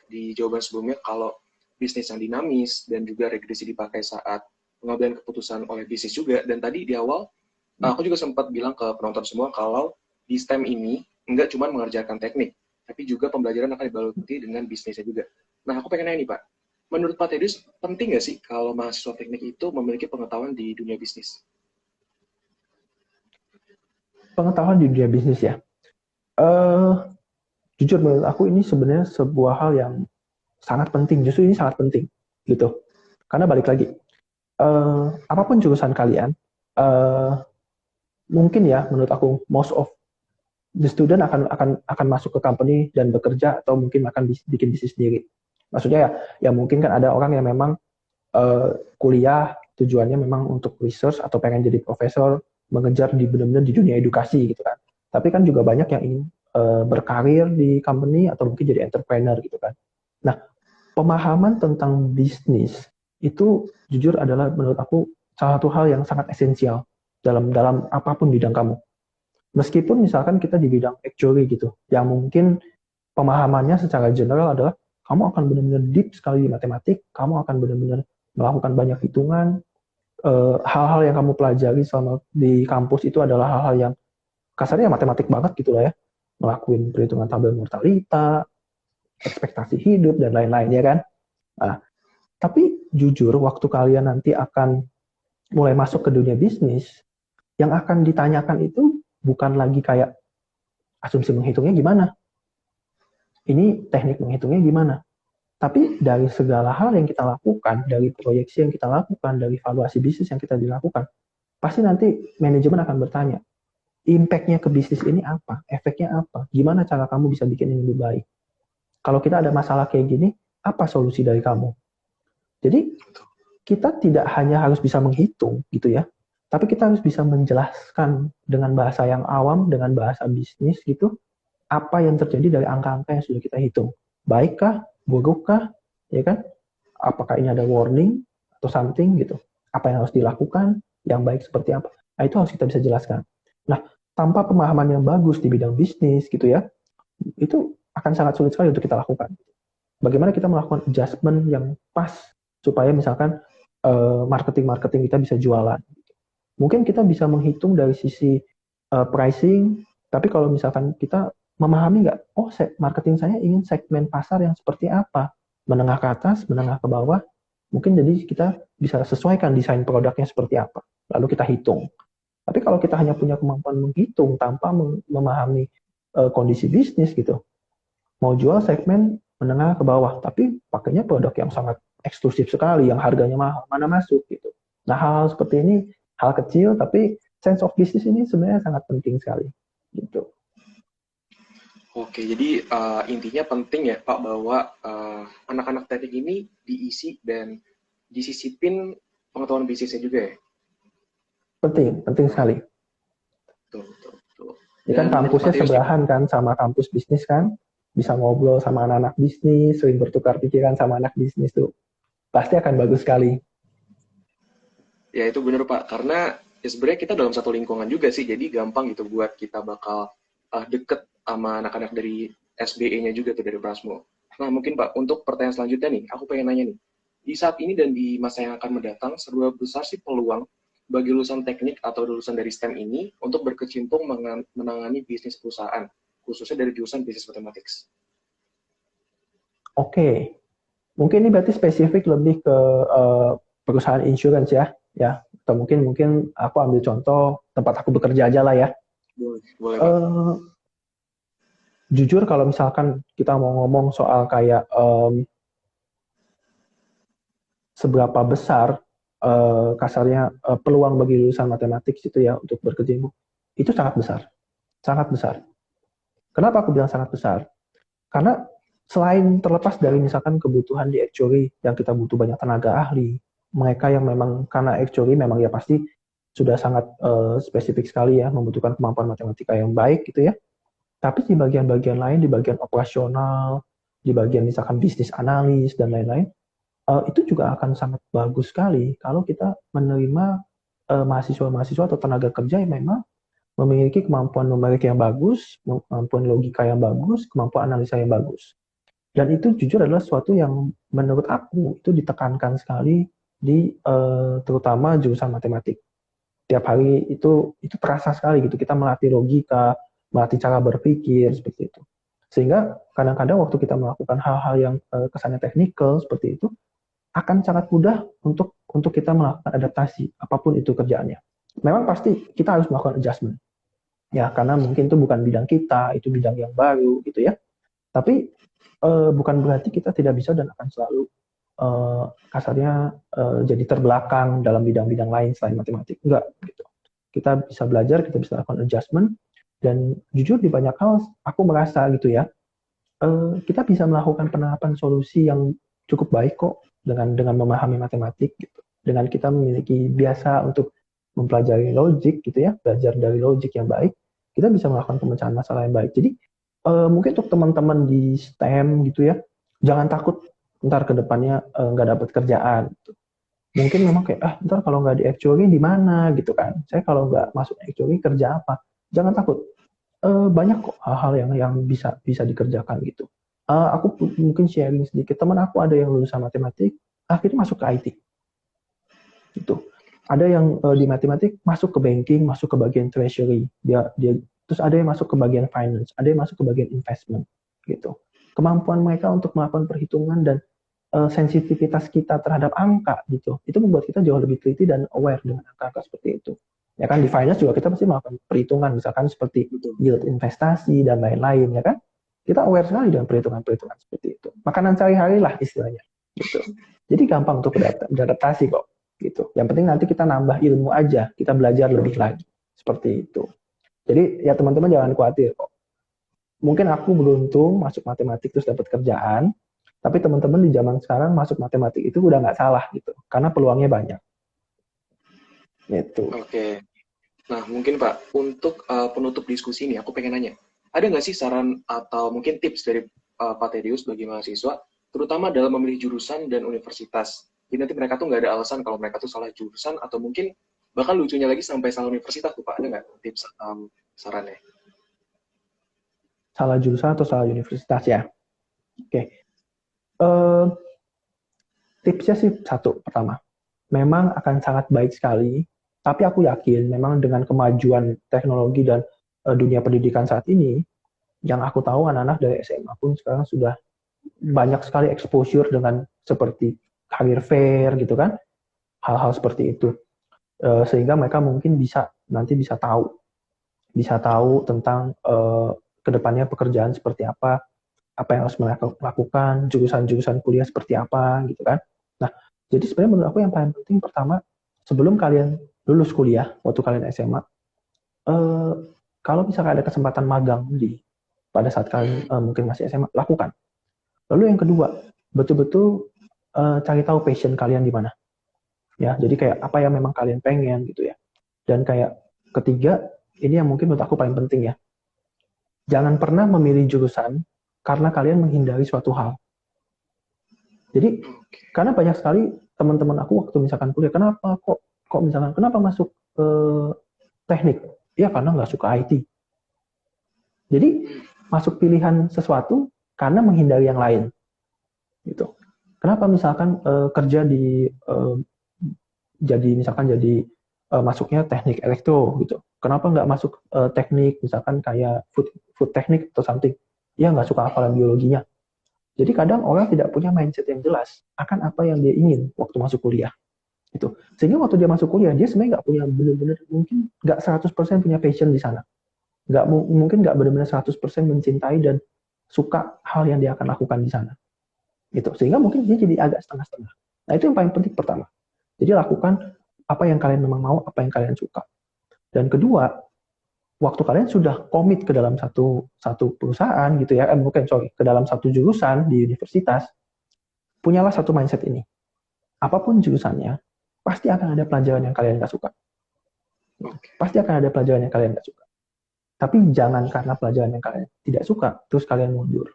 di jawaban sebelumnya kalau bisnis yang dinamis dan juga regresi dipakai saat pengambilan keputusan oleh bisnis juga. Dan tadi di awal aku juga sempat bilang ke penonton semua kalau di STEM ini nggak cuma mengerjakan teknik, tapi juga pembelajaran akan dibaluti dengan bisnisnya juga. Nah, aku pengen nanya nih Pak, menurut Pak Tedus penting nggak sih kalau mahasiswa teknik itu memiliki pengetahuan di dunia bisnis?
Pengetahuan di dunia bisnis ya. Jujur menurut aku ini sebenarnya sebuah hal yang sangat penting. Justru ini sangat penting gitu. Karena balik lagi, apapun jurusan kalian, mungkin ya menurut aku most of the student akan masuk ke company dan bekerja atau mungkin akan bikin bisnis sendiri. Maksudnya ya mungkin kan ada orang yang memang kuliah tujuannya memang untuk research atau pengen jadi profesor, mengejar di benar-benar di dunia edukasi gitu kan. Tapi kan juga banyak yang ingin berkarir di company atau mungkin jadi entrepreneur gitu kan. Nah, pemahaman tentang bisnis itu jujur adalah menurut aku salah satu hal yang sangat esensial dalam apapun bidang kamu. Meskipun misalkan kita di bidang actuary gitu, yang mungkin pemahamannya secara general adalah kamu akan benar-benar deep sekali di matematik, kamu akan benar-benar melakukan banyak hitungan, hal-hal yang kamu pelajari selama di kampus itu adalah hal-hal yang kasarnya matematik banget gitu lah ya, ngelakuin perhitungan tabel mortalita, ekspektasi hidup, dan lain-lain ya kan. Nah, tapi jujur waktu kalian nanti akan mulai masuk ke dunia bisnis, yang akan ditanyakan itu bukan lagi kayak asumsi menghitungnya gimana, ini teknik menghitungnya gimana. Tapi dari segala hal yang kita lakukan, dari proyeksi yang kita lakukan, dari valuasi bisnis yang kita dilakukan, pasti nanti manajemen akan bertanya, impact-nya ke bisnis ini apa? Efeknya apa? Gimana cara kamu bisa bikin ini lebih baik? Kalau kita ada masalah kayak gini, apa solusi dari kamu? Jadi, kita tidak hanya harus bisa menghitung gitu ya, tapi kita harus bisa menjelaskan dengan bahasa yang awam, dengan bahasa bisnis gitu, apa yang terjadi dari angka-angka yang sudah kita hitung. Baikkah, burukkah, ya kan? Apakah ini ada warning atau something gitu? Apa yang harus dilakukan? Yang baik seperti apa? Nah, itu harus kita bisa jelaskan. Nah, tanpa pemahaman yang bagus di bidang bisnis gitu ya, itu akan sangat sulit sekali untuk kita lakukan. Bagaimana kita melakukan adjustment yang pas supaya misalkan marketing kita bisa jualan. Mungkin kita bisa menghitung dari sisi pricing, tapi kalau misalkan kita memahami nggak, oh marketing saya ingin segmen pasar yang seperti apa, menengah ke atas, menengah ke bawah, mungkin jadi kita bisa sesuaikan desain produknya seperti apa, lalu kita hitung. Tapi kalau kita hanya punya kemampuan menghitung tanpa memahami kondisi bisnis gitu, mau jual segmen menengah ke bawah, tapi pakainya produk yang sangat eksklusif sekali, yang harganya mahal, mana masuk gitu. Nah, hal-hal seperti ini, hal kecil, tapi sense of business ini sebenarnya sangat penting sekali. Gitu.
Oke, jadi intinya penting ya Pak bahwa anak-anak teknik ini diisi dan disisipin pengetahuan bisnisnya juga ya?
Penting sekali.
Betul.
Ini kan kampusnya sebelahan kan sama kampus bisnis kan, bisa ngobrol sama anak-anak bisnis, sering bertukar pikiran sama anak bisnis tuh. Pasti akan bagus sekali.
Ya itu benar Pak, karena ya sebenarnya kita dalam satu lingkungan juga sih, jadi gampang gitu buat kita bakal deket sama anak-anak dari SBE-nya juga tuh dari Prasmo. Nah mungkin Pak, untuk pertanyaan selanjutnya nih, aku pengen nanya nih, di saat ini dan di masa yang akan mendatang, seberapa besar sih peluang bagi lulusan teknik atau lulusan dari STEM ini untuk berkecimpung menangani bisnis perusahaan, khususnya dari jurusan bisnis mathematics?
Oke, mungkin ini berarti spesifik lebih ke perusahaan insurance ya. Atau mungkin aku ambil contoh tempat aku bekerja aja lah ya.
Boleh, boleh Pak.
Eh, Jujur kalau misalkan kita mau ngomong soal kayak seberapa besar kasarnya peluang bagi lulusan matematik itu ya untuk berkecimpung, itu sangat besar, sangat besar. Kenapa aku bilang sangat besar? Karena selain terlepas dari misalkan kebutuhan di actuary yang kita butuh banyak tenaga ahli, mereka yang memang karena actuary memang ya pasti sudah sangat spesifik sekali ya, membutuhkan kemampuan matematika yang baik gitu ya. Tapi di bagian-bagian lain, di bagian operasional, di bagian misalkan bisnis analis dan lain-lain, itu juga akan sangat bagus sekali kalau kita menerima mahasiswa-mahasiswa atau tenaga kerja yang memang memiliki kemampuan numerik yang bagus, kemampuan logika yang bagus, kemampuan analisa yang bagus. Dan itu jujur adalah sesuatu yang menurut aku itu ditekankan sekali di terutama jurusan matematik. Tiap hari itu terasa sekali gitu. Kita melatih logika, melatih cara berpikir seperti itu. Sehingga kadang-kadang waktu kita melakukan hal-hal yang kesannya teknikal seperti itu akan sangat mudah untuk kita melakukan adaptasi apapun itu kerjaannya. Memang pasti kita harus melakukan adjustment. Ya, karena mungkin itu bukan bidang kita, itu bidang yang baru gitu ya. Tapi bukan berarti kita tidak bisa dan akan selalu kasarnya jadi terbelakang dalam bidang-bidang lain selain matematik. Enggak gitu. Kita bisa belajar, kita bisa lakukan adjustment, dan jujur di banyak hal aku merasa gitu ya, kita bisa melakukan penerapan solusi yang cukup baik kok dengan memahami matematik gitu. Dengan kita memiliki biasa untuk mempelajari logik gitu ya, belajar dari logik yang baik, kita bisa melakukan pemecahan masalah yang baik. Jadi mungkin untuk teman-teman di STEM gitu ya, jangan takut ntar ke depannya nggak dapat kerjaan. Gitu. Mungkin memang kayak, ntar kalau nggak di actuary di mana gitu kan. Saya kalau nggak masuk actuary kerja apa? Jangan takut. Banyak kok hal-hal yang bisa dikerjakan gitu. Aku mungkin sharing sedikit. Teman aku ada yang lulusan matematik, akhirnya masuk ke IT. Gitu. Ada yang di matematik masuk ke banking, masuk ke bagian treasury. Dia terus ada yang masuk ke bagian finance, ada yang masuk ke bagian investment gitu. Kemampuan mereka untuk melakukan perhitungan dan sensitivitas kita terhadap angka gitu, itu membuat kita jauh lebih teliti dan aware dengan angka-angka seperti itu. Ya kan, di finance juga kita pasti melakukan perhitungan misalkan seperti yield investasi dan lain-lain ya kan. Kita aware sekali dengan perhitungan-perhitungan seperti itu. Makanan sehari-hari lah istilahnya gitu. Jadi gampang untuk beradaptasi kok gitu. Yang penting nanti kita nambah ilmu aja, kita belajar lebih lagi seperti itu. Jadi ya teman-teman jangan khawatir kok. Mungkin aku beruntung masuk matematik terus dapat kerjaan, tapi teman-teman di zaman sekarang masuk matematik itu udah nggak salah gitu, karena peluangnya banyak. Gitu.
Oke. Nah mungkin Pak, untuk penutup diskusi ini aku pengen nanya, ada nggak sih saran atau mungkin tips dari Pak Tedius bagi mahasiswa, terutama dalam memilih jurusan dan universitas? Jadi nanti mereka tuh nggak ada alasan kalau mereka tuh salah jurusan atau mungkin bahkan lucunya lagi sampai salah universitas tuh Pak, ada nggak tips sarannya?
Salah jurusan atau salah universitas ya? Oke. Tipsnya sih satu, pertama, memang akan sangat baik sekali, tapi aku yakin memang dengan kemajuan teknologi dan dunia pendidikan saat ini, yang aku tahu anak-anak dari SMA pun sekarang sudah banyak sekali exposure dengan seperti career fair gitu kan, hal-hal seperti itu. Sehingga mereka mungkin nanti bisa tahu tentang kedepannya pekerjaan seperti apa yang harus mereka lakukan, jurusan-jurusan kuliah seperti apa gitu kan. Nah, jadi sebenarnya menurut aku yang paling penting pertama, sebelum kalian lulus kuliah, waktu kalian SMA, kalau misalkan ada kesempatan magang pada saat kalian mungkin masih SMA, lakukan. Lalu yang kedua, betul-betul cari tahu passion kalian di mana. Ya, jadi kayak apa yang memang kalian pengen gitu ya. Dan kayak ketiga, ini yang mungkin menurut aku paling penting ya. Jangan pernah memilih jurusan karena kalian menghindari suatu hal. Jadi, karena banyak sekali teman-teman aku waktu misalkan kuliah, kenapa masuk ke teknik? Ya karena nggak suka IT. Jadi masuk pilihan sesuatu karena menghindari yang lain gitu. Kenapa misalkan kerja di masuknya teknik elektro gitu. Kenapa nggak masuk teknik misalkan kayak food teknik atau something? Ya nggak suka hafalan biologinya. Jadi kadang orang tidak punya mindset yang jelas akan apa yang dia ingin waktu masuk kuliah. Gitu. Sehingga waktu dia masuk kuliah, dia sebenarnya nggak punya benar-benar, mungkin nggak 100% punya passion di sana. Mungkin nggak benar-benar 100% mencintai dan suka hal yang dia akan lakukan di sana. Gitu. Sehingga mungkin dia jadi agak setengah-setengah. Nah itu yang paling penting pertama. Jadi lakukan apa yang kalian memang mau, apa yang kalian suka. Dan kedua, waktu kalian sudah komit ke dalam satu perusahaan gitu ya, ke dalam satu jurusan di universitas, punyalah satu mindset ini. Apapun jurusannya, pasti akan ada pelajaran yang kalian nggak suka. Pasti akan ada pelajaran yang kalian nggak suka. Tapi jangan karena pelajaran yang kalian tidak suka, terus kalian mundur.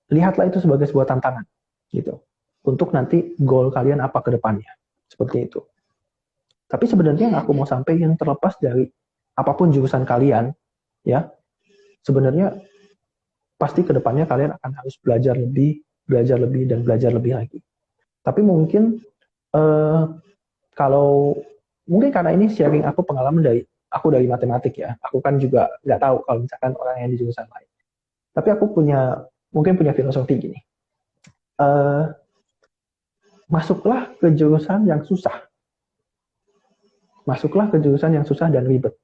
Lihatlah itu sebagai sebuah tantangan, gitu. Untuk nanti goal kalian apa ke depannya. Seperti itu. Tapi sebenarnya yang aku mau sampaikan terlepas dari apapun jurusan kalian, ya, sebenarnya pasti ke depannya kalian akan harus belajar lebih, dan belajar lebih lagi. Tapi mungkin kalau mungkin karena ini sharing aku pengalaman dari matematik ya, aku kan juga nggak tahu kalau misalkan orang yang di jurusan lain. Tapi aku mungkin punya filosofi gini, masuklah ke jurusan yang susah. Masuklah ke jurusan yang susah dan ribet.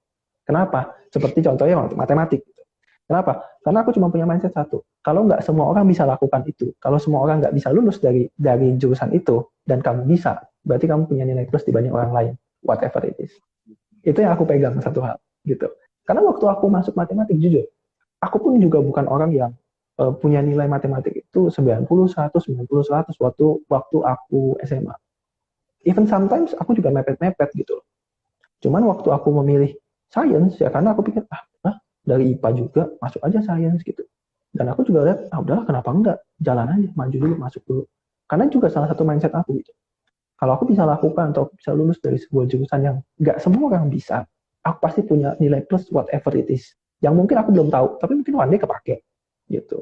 Kenapa? Seperti contohnya matematik. Kenapa? Karena aku cuma punya mindset satu. Kalau nggak semua orang bisa lakukan itu, kalau semua orang nggak bisa lulus dari jurusan itu, dan kamu bisa, berarti kamu punya nilai plus dibanding orang lain, whatever it is. Itu yang aku pegang satu hal, gitu. Karena waktu aku masuk matematik, jujur, aku pun juga bukan orang yang punya nilai matematik itu 90, 100, 90, 100 waktu aku SMA. Even sometimes aku juga mepet-mepet gitu. Cuman waktu aku memilih science, ya karena aku pikir, dari IPA juga, masuk aja science gitu. Dan aku juga lihat, udahlah kenapa enggak, jalan aja, maju dulu, masuk dulu. Karena juga salah satu mindset aku gitu. Kalau aku bisa lakukan atau bisa lulus dari sebuah jurusan yang nggak semua orang bisa, aku pasti punya nilai plus whatever it is. Yang mungkin aku belum tahu, tapi mungkin one day kepake. Gitu.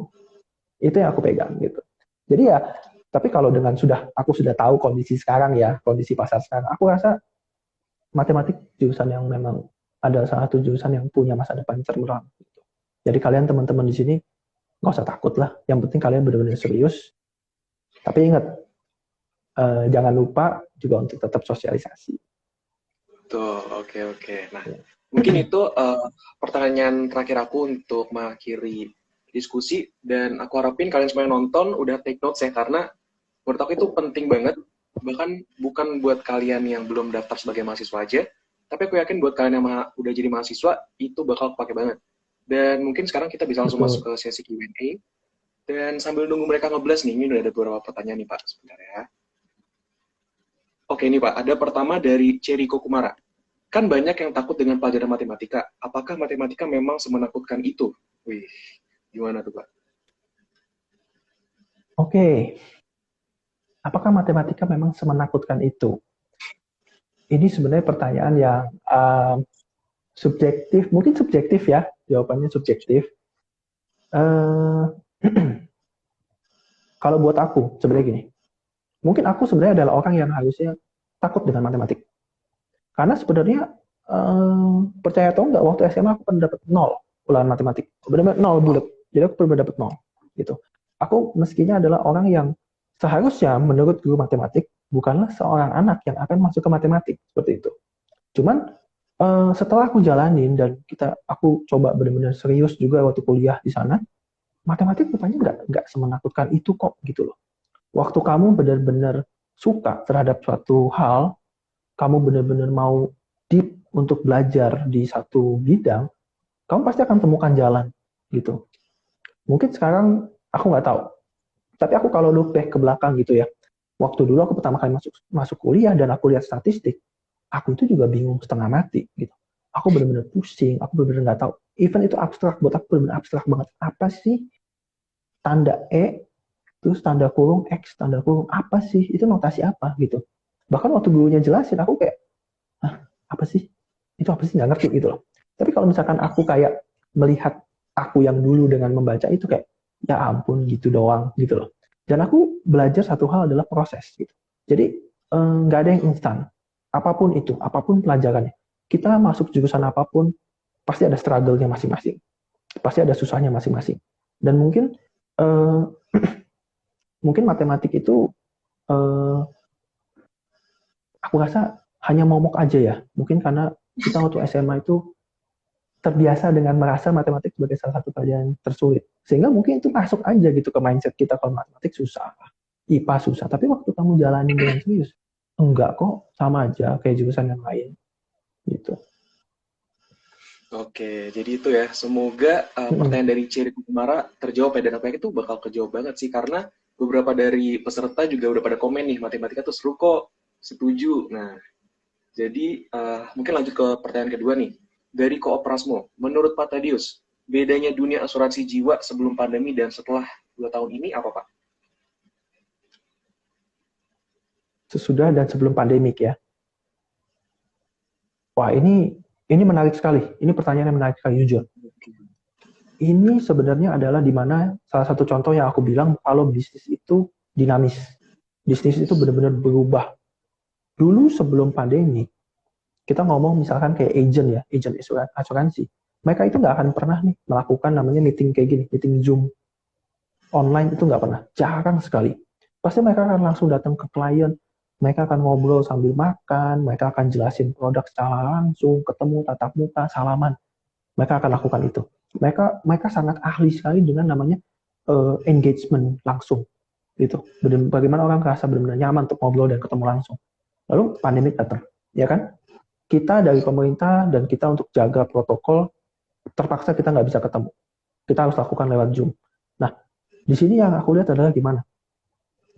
Itu yang aku pegang gitu. Jadi ya, tapi kalau dengan aku sudah tahu kondisi sekarang ya, kondisi pasar sekarang, aku rasa matematik jurusan yang memang ada salah satu jurusan yang punya masa depan cemerlang. Gitu. Jadi kalian teman-teman di sini nggak usah takut lah. Yang penting kalian benar-benar serius. Tapi ingat, jangan lupa juga untuk tetap sosialisasi.
Tuh, oke. Nah, mungkin itu pertanyaan terakhir aku untuk mengakhiri diskusi, dan aku harapin kalian semua yang nonton udah take notes ya, karena menurut aku itu penting banget, bahkan bukan buat kalian yang belum daftar sebagai mahasiswa aja, tapi aku yakin buat kalian yang udah jadi mahasiswa, itu bakal kepake banget. Dan mungkin sekarang kita bisa langsung masuk ke sesi Q&A, dan sambil nunggu mereka nge-blast nih, ini udah ada beberapa pertanyaan nih Pak, sebentar ya. Oke nih Pak, ada pertama dari Cheriko Kumara. Kan banyak yang takut dengan pelajaran matematika. Apakah matematika memang semenakutkan itu? Wih, gimana tuh Pak?
Oke. Apakah matematika memang semenakutkan itu? Ini sebenarnya pertanyaan yang subjektif, mungkin subjektif ya, jawabannya subjektif. Kalau buat aku, sebenarnya gini, mungkin aku sebenarnya adalah orang yang harusnya takut dengan matematik. Karena sebenarnya, percaya atau enggak, waktu SMA aku pernah dapat 0 ulangan matematik. Benar-benar 0 bulat. Jadi aku pernah dapat 0. Gitu. Aku meskinya adalah orang yang seharusnya menurut guru matematik, bukanlah seorang anak yang akan masuk ke matematik. Seperti itu. Cuman, setelah aku jalanin dan aku coba benar-benar serius juga waktu kuliah di sana, matematik rupanya nggak semenakutkan itu kok gitu loh. Waktu kamu benar-benar suka terhadap suatu hal, kamu benar-benar mau deep untuk belajar di satu bidang, kamu pasti akan temukan jalan gitu. Mungkin sekarang aku nggak tahu, tapi aku kalau look back ke belakang gitu ya, waktu dulu aku pertama kali masuk kuliah dan aku lihat statistik, aku itu juga bingung setengah mati gitu. Aku benar-benar pusing, aku benar-benar nggak tahu. Even itu abstrak, buat aku benar-benar abstrak banget. Apa sih tanda E, terus tanda kurung X, tanda kurung apa sih? Itu notasi apa gitu. Bahkan waktu gurunya jelasin, aku kayak, apa sih? Itu apa sih? Nggak ngerti gitu loh. Tapi kalau misalkan aku kayak melihat aku yang dulu dengan membaca itu kayak ya ampun gitu doang gitu loh. Dan aku belajar satu hal adalah proses gitu. Jadi nggak ada yang instan. Apapun itu, apapun pelajarannya. Kita masuk jurusan apapun pasti ada struggle-nya masing-masing. Pasti ada susahnya masing-masing. Dan mungkin eh, mungkin matematik itu eh, aku rasa hanya momok aja ya. Mungkin karena kita waktu SMA itu terbiasa dengan merasa matematik sebagai salah satu pelajaran tersulit. Sehingga mungkin itu masuk aja gitu ke mindset kita kalau matematik susah, IPA susah. Tapi waktu kamu jalanin dengan serius, enggak kok, sama aja kayak jurusan yang lain gitu.
Oke, jadi itu ya. Semoga
Mm-mm.
pertanyaan dari Ciri Kumara terjawab ya. Dan apa itu bakal kejawab banget sih. Karena beberapa dari peserta juga udah pada komen nih, matematika tuh seru kok, setuju. Nah, jadi mungkin lanjut ke pertanyaan kedua nih. Dari Kooperasmo, menurut Pak Tadius, bedanya dunia asuransi jiwa sebelum pandemi dan setelah 2 tahun ini apa Pak?
Sesudah dan sebelum pandemik ya. Wah, ini menarik sekali. Ini pertanyaan yang menarik sekali, jujur. Ini sebenarnya adalah di mana salah satu contoh yang aku bilang kalau bisnis itu dinamis. Bisnis itu benar-benar berubah. Dulu sebelum pandemi, kita ngomong misalkan kayak agent ya, agent asuransi. Mereka itu nggak akan pernah nih melakukan namanya meeting kayak gini, meeting Zoom online itu nggak pernah, jarang sekali. Pasti mereka akan langsung datang ke klien, mereka akan ngobrol sambil makan, mereka akan jelasin produk secara langsung, ketemu tatap muka, salaman. Mereka akan lakukan itu. Mereka sangat ahli sekali dengan namanya engagement langsung. Gitu. Bagaimana orang merasa benar-benar nyaman untuk ngobrol dan ketemu langsung. Lalu pandemi datang, ya kan? Kita dari pemerintah dan kita untuk jaga protokol, terpaksa kita nggak bisa ketemu. Kita harus lakukan lewat Zoom. Nah, di sini yang aku lihat adalah gimana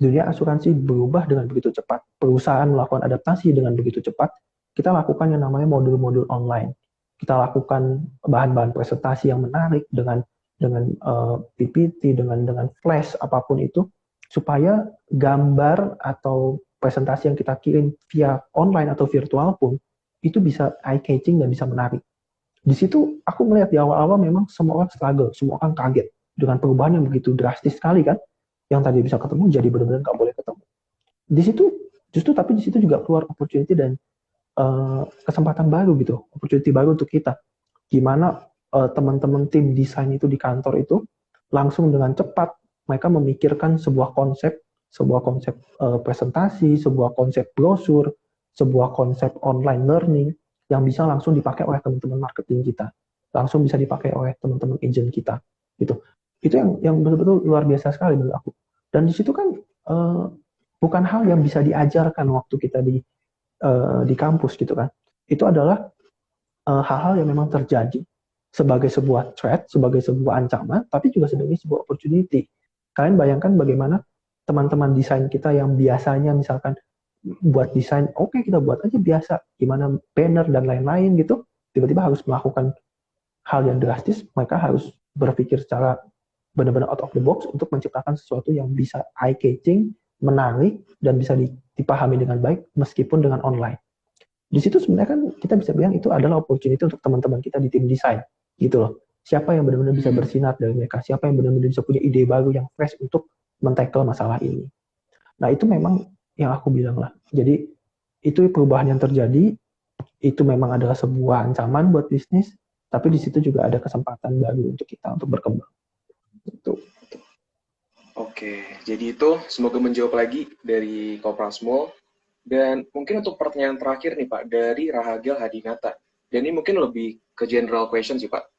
dunia asuransi berubah dengan begitu cepat. Perusahaan melakukan adaptasi dengan begitu cepat. Kita lakukan yang namanya modul-modul online. Kita lakukan bahan-bahan presentasi yang menarik dengan PPT, dengan flash apapun itu, supaya gambar atau presentasi yang kita kirim via online atau virtual pun itu bisa eye catching dan bisa menarik. Di situ aku melihat di awal-awal memang semua orang struggle, semua orang kaget dengan perubahan yang begitu drastis sekali kan, yang tadi bisa ketemu jadi benar-benar nggak boleh ketemu. Di situ justru tapi di situ juga keluar opportunity dan kesempatan baru gitu, opportunity baru untuk kita. Gimana teman-teman tim desain itu di kantor itu langsung dengan cepat mereka memikirkan sebuah konsep presentasi, sebuah konsep brosur, sebuah konsep online learning yang bisa langsung dipakai oleh teman-teman marketing kita, langsung bisa dipakai oleh teman-teman agent kita, gitu. Itu yang betul-betul luar biasa sekali menurut aku. Dan di situ kan bukan hal yang bisa diajarkan waktu kita di kampus gitu kan. Itu adalah hal-hal yang memang terjadi sebagai sebuah threat, sebagai sebuah ancaman, tapi juga sebagai sebuah opportunity. Kalian bayangkan bagaimana teman-teman desain kita yang biasanya misalkan buat desain, oke kita buat aja biasa, gimana banner dan lain-lain gitu, tiba-tiba harus melakukan hal yang drastis, mereka harus berpikir secara benar-benar out of the box untuk menciptakan sesuatu yang bisa eye-catching, menarik, dan bisa dipahami dengan baik meskipun dengan online. Di situ sebenarnya kan kita bisa bilang itu adalah opportunity untuk teman-teman kita di tim desain, gitu loh. Siapa yang benar-benar bisa bersinar dari mereka, siapa yang benar-benar bisa punya ide baru yang fresh untuk men-tackle masalah ini. Nah itu memang yang aku bilang lah. Jadi itu perubahan yang terjadi, itu memang adalah sebuah ancaman buat bisnis, tapi di situ juga ada kesempatan baru untuk kita untuk berkembang. Itu.
Oke, jadi itu semoga menjawab lagi dari Koprasmo. Dan mungkin untuk pertanyaan terakhir nih Pak, dari Rahagel Hadinata. Dan ini mungkin lebih ke general question sih Pak.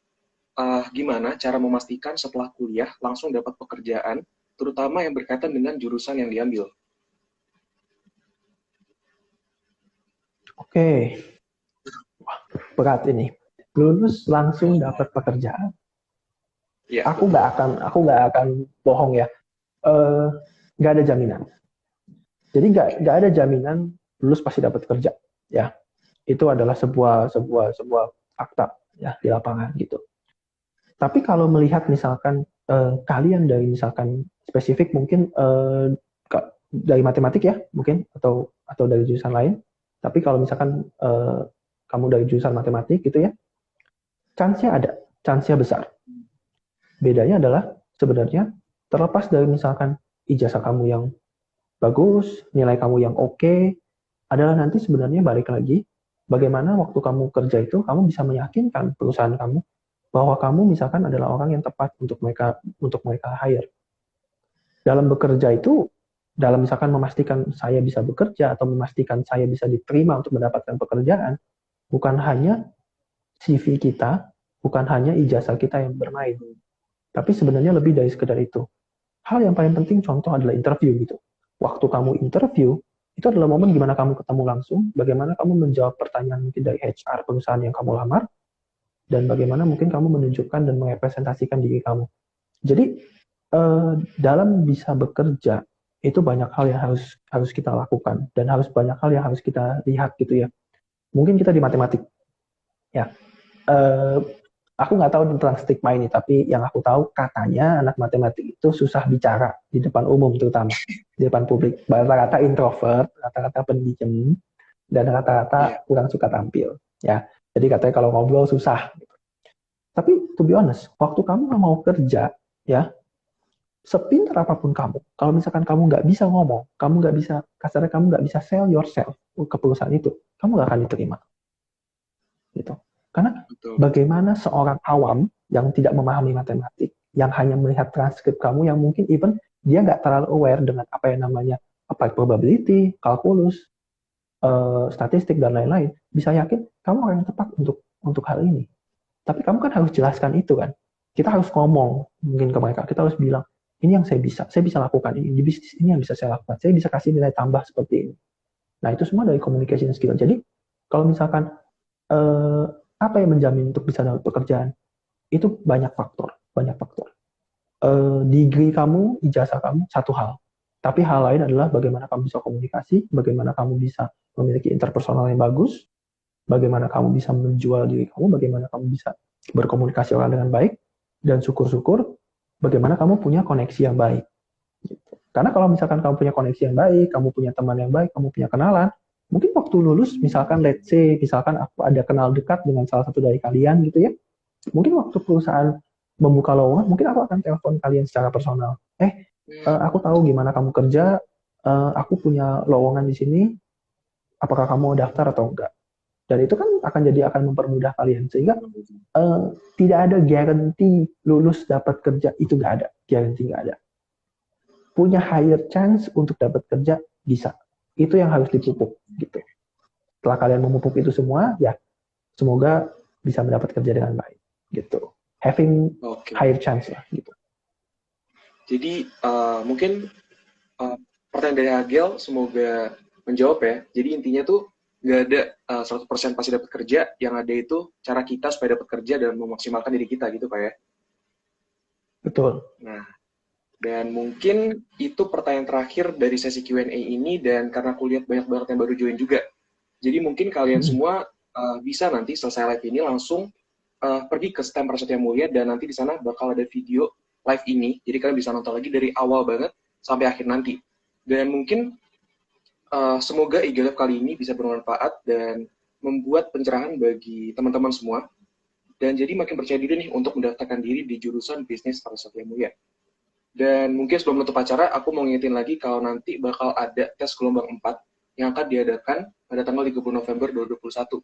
Gimana cara memastikan setelah kuliah langsung dapat pekerjaan, terutama yang berkaitan dengan jurusan yang diambil?
Oke, berat ini. Lulus langsung dapat pekerjaan.
Iya,
Aku
betul.
nggak akan bohong ya. Nggak ada jaminan. Jadi nggak ada jaminan lulus pasti dapat kerja. Ya, itu adalah sebuah fakta ya di lapangan gitu. Tapi kalau melihat misalkan kalian dari misalkan spesifik mungkin dari matematik ya mungkin atau dari jurusan lain. Tapi kalau misalkan kamu dari jurusan matematik gitu ya, chance-nya ada. chance-nya besar. Bedanya adalah sebenarnya terlepas dari misalkan ijazah kamu yang bagus, nilai kamu yang oke, adalah nanti sebenarnya balik lagi bagaimana waktu kamu kerja itu kamu bisa meyakinkan perusahaan kamu bahwa kamu misalkan adalah orang yang tepat untuk mereka hire. Dalam bekerja itu, dalam misalkan memastikan saya bisa bekerja atau memastikan saya bisa diterima untuk mendapatkan pekerjaan, bukan hanya CV kita, bukan hanya ijazah kita yang bermain, tapi sebenarnya lebih dari sekedar itu. Hal yang paling penting contoh adalah interview gitu. Waktu kamu interview, itu adalah momen gimana kamu ketemu langsung, bagaimana kamu menjawab pertanyaan mungkin dari HR perusahaan yang kamu lamar, dan bagaimana mungkin kamu menunjukkan dan merepresentasikan diri kamu. Jadi dalam bisa bekerja itu banyak hal yang harus kita lakukan dan banyak hal yang harus kita lihat gitu ya. Mungkin kita di matematik, ya. Eh, aku nggak tahu tentang stigma ini, tapi yang aku tahu katanya anak matematik itu susah bicara di depan umum terutama di depan publik. Rata-rata introvert, rata-rata pendiam, dan rata-rata kurang suka tampil. Ya, jadi katanya kalau ngobrol susah. Tapi to be honest, waktu kamu mau kerja, ya sepintar apapun kamu, kalau misalkan kamu nggak bisa ngomong, kamu nggak bisa, kasarnya kamu nggak bisa sell yourself ke perusahaan itu, kamu nggak akan diterima. Gitu. Karena bagaimana seorang awam yang tidak memahami matematik, yang hanya melihat transkrip kamu, yang mungkin even dia nggak terlalu aware dengan apa yang namanya applied probability, kalkulus, statistik, dan lain-lain, bisa yakin kamu orang yang tepat untuk hal ini. Tapi kamu kan harus jelaskan itu kan. Kita harus ngomong mungkin ke mereka, kita harus bilang, ini yang saya bisa lakukan, ini di bisnis ini yang bisa saya lakukan, saya bisa kasih nilai tambah seperti ini. Nah itu semua dari communication skill. Jadi kalau misalkan apa yang menjamin untuk bisa dapat pekerjaan, itu banyak faktor. Degree kamu, ijazah kamu, satu hal. Tapi hal lain adalah bagaimana kamu bisa komunikasi, bagaimana kamu bisa memiliki interpersonal yang bagus, bagaimana kamu bisa menjual diri kamu, bagaimana kamu bisa berkomunikasi orang dengan baik, dan syukur-syukur bagaimana kamu punya koneksi yang baik. Karena kalau misalkan kamu punya koneksi yang baik, kamu punya teman yang baik, kamu punya kenalan, mungkin waktu lulus, misalkan let's say, misalkan aku ada kenal dekat dengan salah satu dari kalian gitu ya, mungkin waktu perusahaan membuka lowongan, mungkin aku akan telepon kalian secara personal. Aku tahu gimana kamu kerja, aku punya lowongan di sini, apakah kamu mau daftar atau enggak? Dan itu kan akan mempermudah kalian, sehingga tidak ada guarantee lulus dapat kerja, itu nggak ada, guarantee nggak ada. Punya higher chance untuk dapat kerja, bisa. Itu yang harus dipupuk gitu. Setelah kalian memupuk itu semua, ya semoga bisa mendapat kerja dengan baik gitu. Having higher chance lah gitu.
Jadi mungkin pertanyaan dari Agel semoga menjawab ya. Jadi intinya tuh nggak ada 100% pasti dapat kerja, yang ada itu cara kita supaya dapat kerja dan memaksimalkan diri kita gitu Pak ya.
Betul.
Nah, dan mungkin itu pertanyaan terakhir dari sesi Q&A ini, dan karena aku lihat banyak banget yang baru join juga. Jadi mungkin kalian semua bisa nanti selesai live ini langsung pergi ke STEM Prasetya Mulia, dan nanti di sana bakal ada video live ini. Jadi kalian bisa nonton lagi dari awal banget sampai akhir nanti. Dan mungkin semoga IG Live kali ini bisa bermanfaat dan membuat pencerahan bagi teman-teman semua. Dan jadi makin percaya diri nih untuk mendaftarkan diri di jurusan bisnis Prasetya Mulia. Dan mungkin sebelum menutup acara, aku mau ngingetin lagi kalau nanti bakal ada tes gelombang 4 yang akan diadakan pada tanggal 30 November 2021.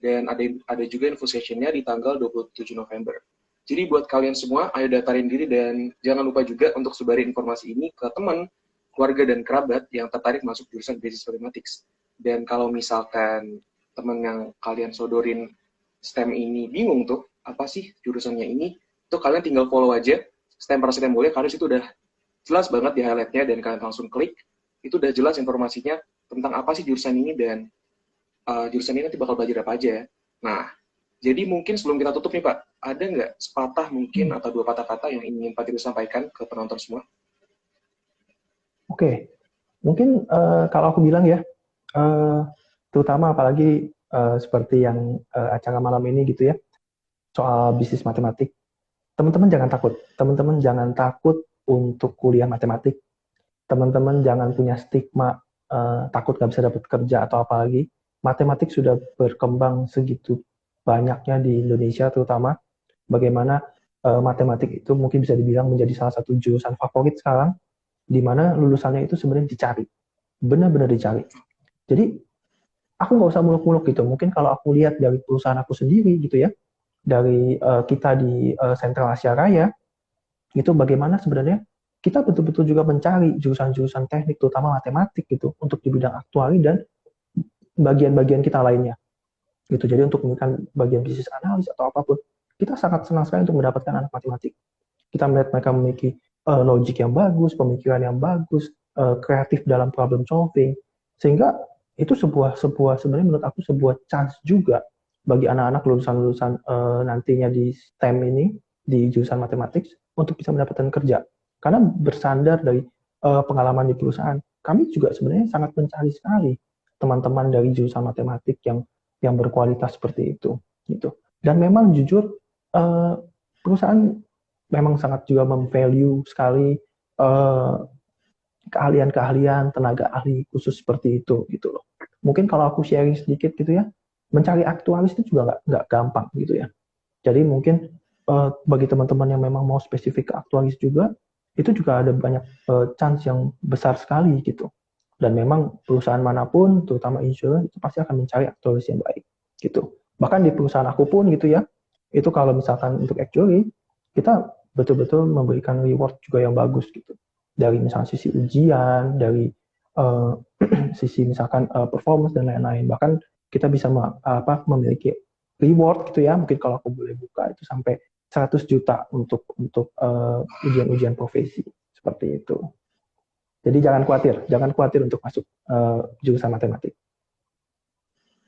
Dan ada juga info sessionnya di tanggal 27 November. Jadi buat kalian semua, ayo daftarin diri, dan jangan lupa juga untuk sebarin informasi ini ke teman, keluarga, dan kerabat yang tertarik masuk jurusan Business Mathematics. Dan kalau misalkan teman yang kalian sodorin STEM ini bingung tuh, apa sih jurusannya ini, tuh kalian tinggal follow aja STEM Prasetya Mulia, karena itu udah jelas banget di highlight-nya, dan kalian langsung klik, itu udah jelas informasinya tentang apa sih jurusan ini, dan jurusan ini nanti bakal belajar apa aja ya. Nah, jadi mungkin sebelum kita tutup nih Pak, ada nggak sepatah mungkin atau dua patah kata yang ingin Pak Tirus sampaikan ke penonton semua?
Oke. Mungkin kalau aku bilang ya, terutama apalagi seperti yang acara malam ini gitu ya, soal bisnis matematik, teman-teman jangan takut. Teman-teman jangan takut untuk kuliah matematik. Teman-teman jangan punya stigma takut nggak bisa dapat kerja atau apalagi. Matematik sudah berkembang segitu banyaknya di Indonesia terutama, bagaimana matematik itu mungkin bisa dibilang menjadi salah satu jurusan favorit sekarang, di mana lulusannya itu sebenarnya dicari, benar-benar dicari. Jadi aku nggak usah muluk-muluk gitu. Mungkin kalau aku lihat dari perusahaan aku sendiri gitu ya, dari kita di Sentral Asia Raya, itu bagaimana sebenarnya kita betul-betul juga mencari jurusan-jurusan teknik, terutama matematik gitu, untuk di bidang aktuari dan bagian-bagian kita lainnya. Gitu. Jadi untuk memberikan bagian bisnis analis atau apapun, kita sangat senang sekali untuk mendapatkan anak matematik. Kita melihat mereka memiliki logik yang bagus, pemikiran yang bagus, kreatif dalam problem solving, sehingga itu sebuah sebenarnya menurut aku sebuah chance juga bagi anak-anak lulusan-lulusan nantinya di STEM ini, di jurusan matematik, untuk bisa mendapatkan kerja. Karena bersandar dari pengalaman di perusahaan, kami juga sebenarnya sangat mencari sekali teman-teman dari jurusan matematik yang berkualitas seperti itu, gitu. Dan memang jujur perusahaan memang sangat juga memvalue sekali keahlian-keahlian tenaga ahli khusus seperti itu, gitu loh. Mungkin kalau aku sharing sedikit gitu ya, mencari aktuaris itu juga nggak gampang gitu ya. Jadi mungkin bagi teman-teman yang memang mau spesifik ke aktuaris juga, itu juga ada banyak chance yang besar sekali gitu. Dan memang perusahaan manapun, terutama insurance, itu pasti akan mencari aktuaris yang baik gitu. Bahkan di perusahaan aku pun gitu ya, itu kalau misalkan untuk actuary, kita betul-betul memberikan reward juga yang bagus gitu. Dari misalnya sisi ujian, dari uh, sisi misalkan performance dan lain-lain. Bahkan kita bisa memiliki reward gitu ya, mungkin kalau aku boleh buka itu sampai 100 juta untuk ujian-ujian profesi seperti itu. Jadi jangan khawatir untuk masuk jurusan matematik.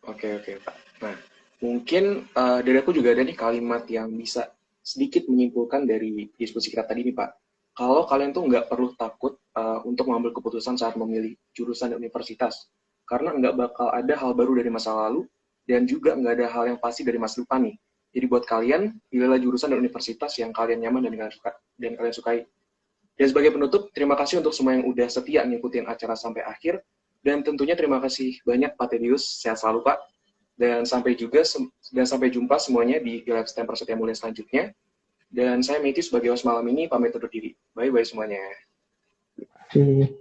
Oke, oke, Pak. Nah, mungkin dari aku juga ada nih kalimat yang bisa sedikit menyimpulkan dari diskusi kita tadi nih, Pak. Kalau kalian tuh nggak perlu takut untuk mengambil keputusan saat memilih jurusan dan universitas. Karena nggak bakal ada hal baru dari masa lalu, dan juga nggak ada hal yang pasti dari masa depan nih. Jadi buat kalian, pilihlah jurusan dan universitas yang kalian nyaman dan kalian sukai. Dan sebagai penutup, terima kasih untuk semua yang udah setia ngikutin acara sampai akhir. Dan tentunya terima kasih banyak Pak Tedius. Sehat selalu, Pak. Dan sampai jumpa semuanya di Live STEM Prasetya Mulia selanjutnya. Dan saya Matthew sebagai host malam ini pamit undur diri. Bye-bye semuanya.
Terima kasih.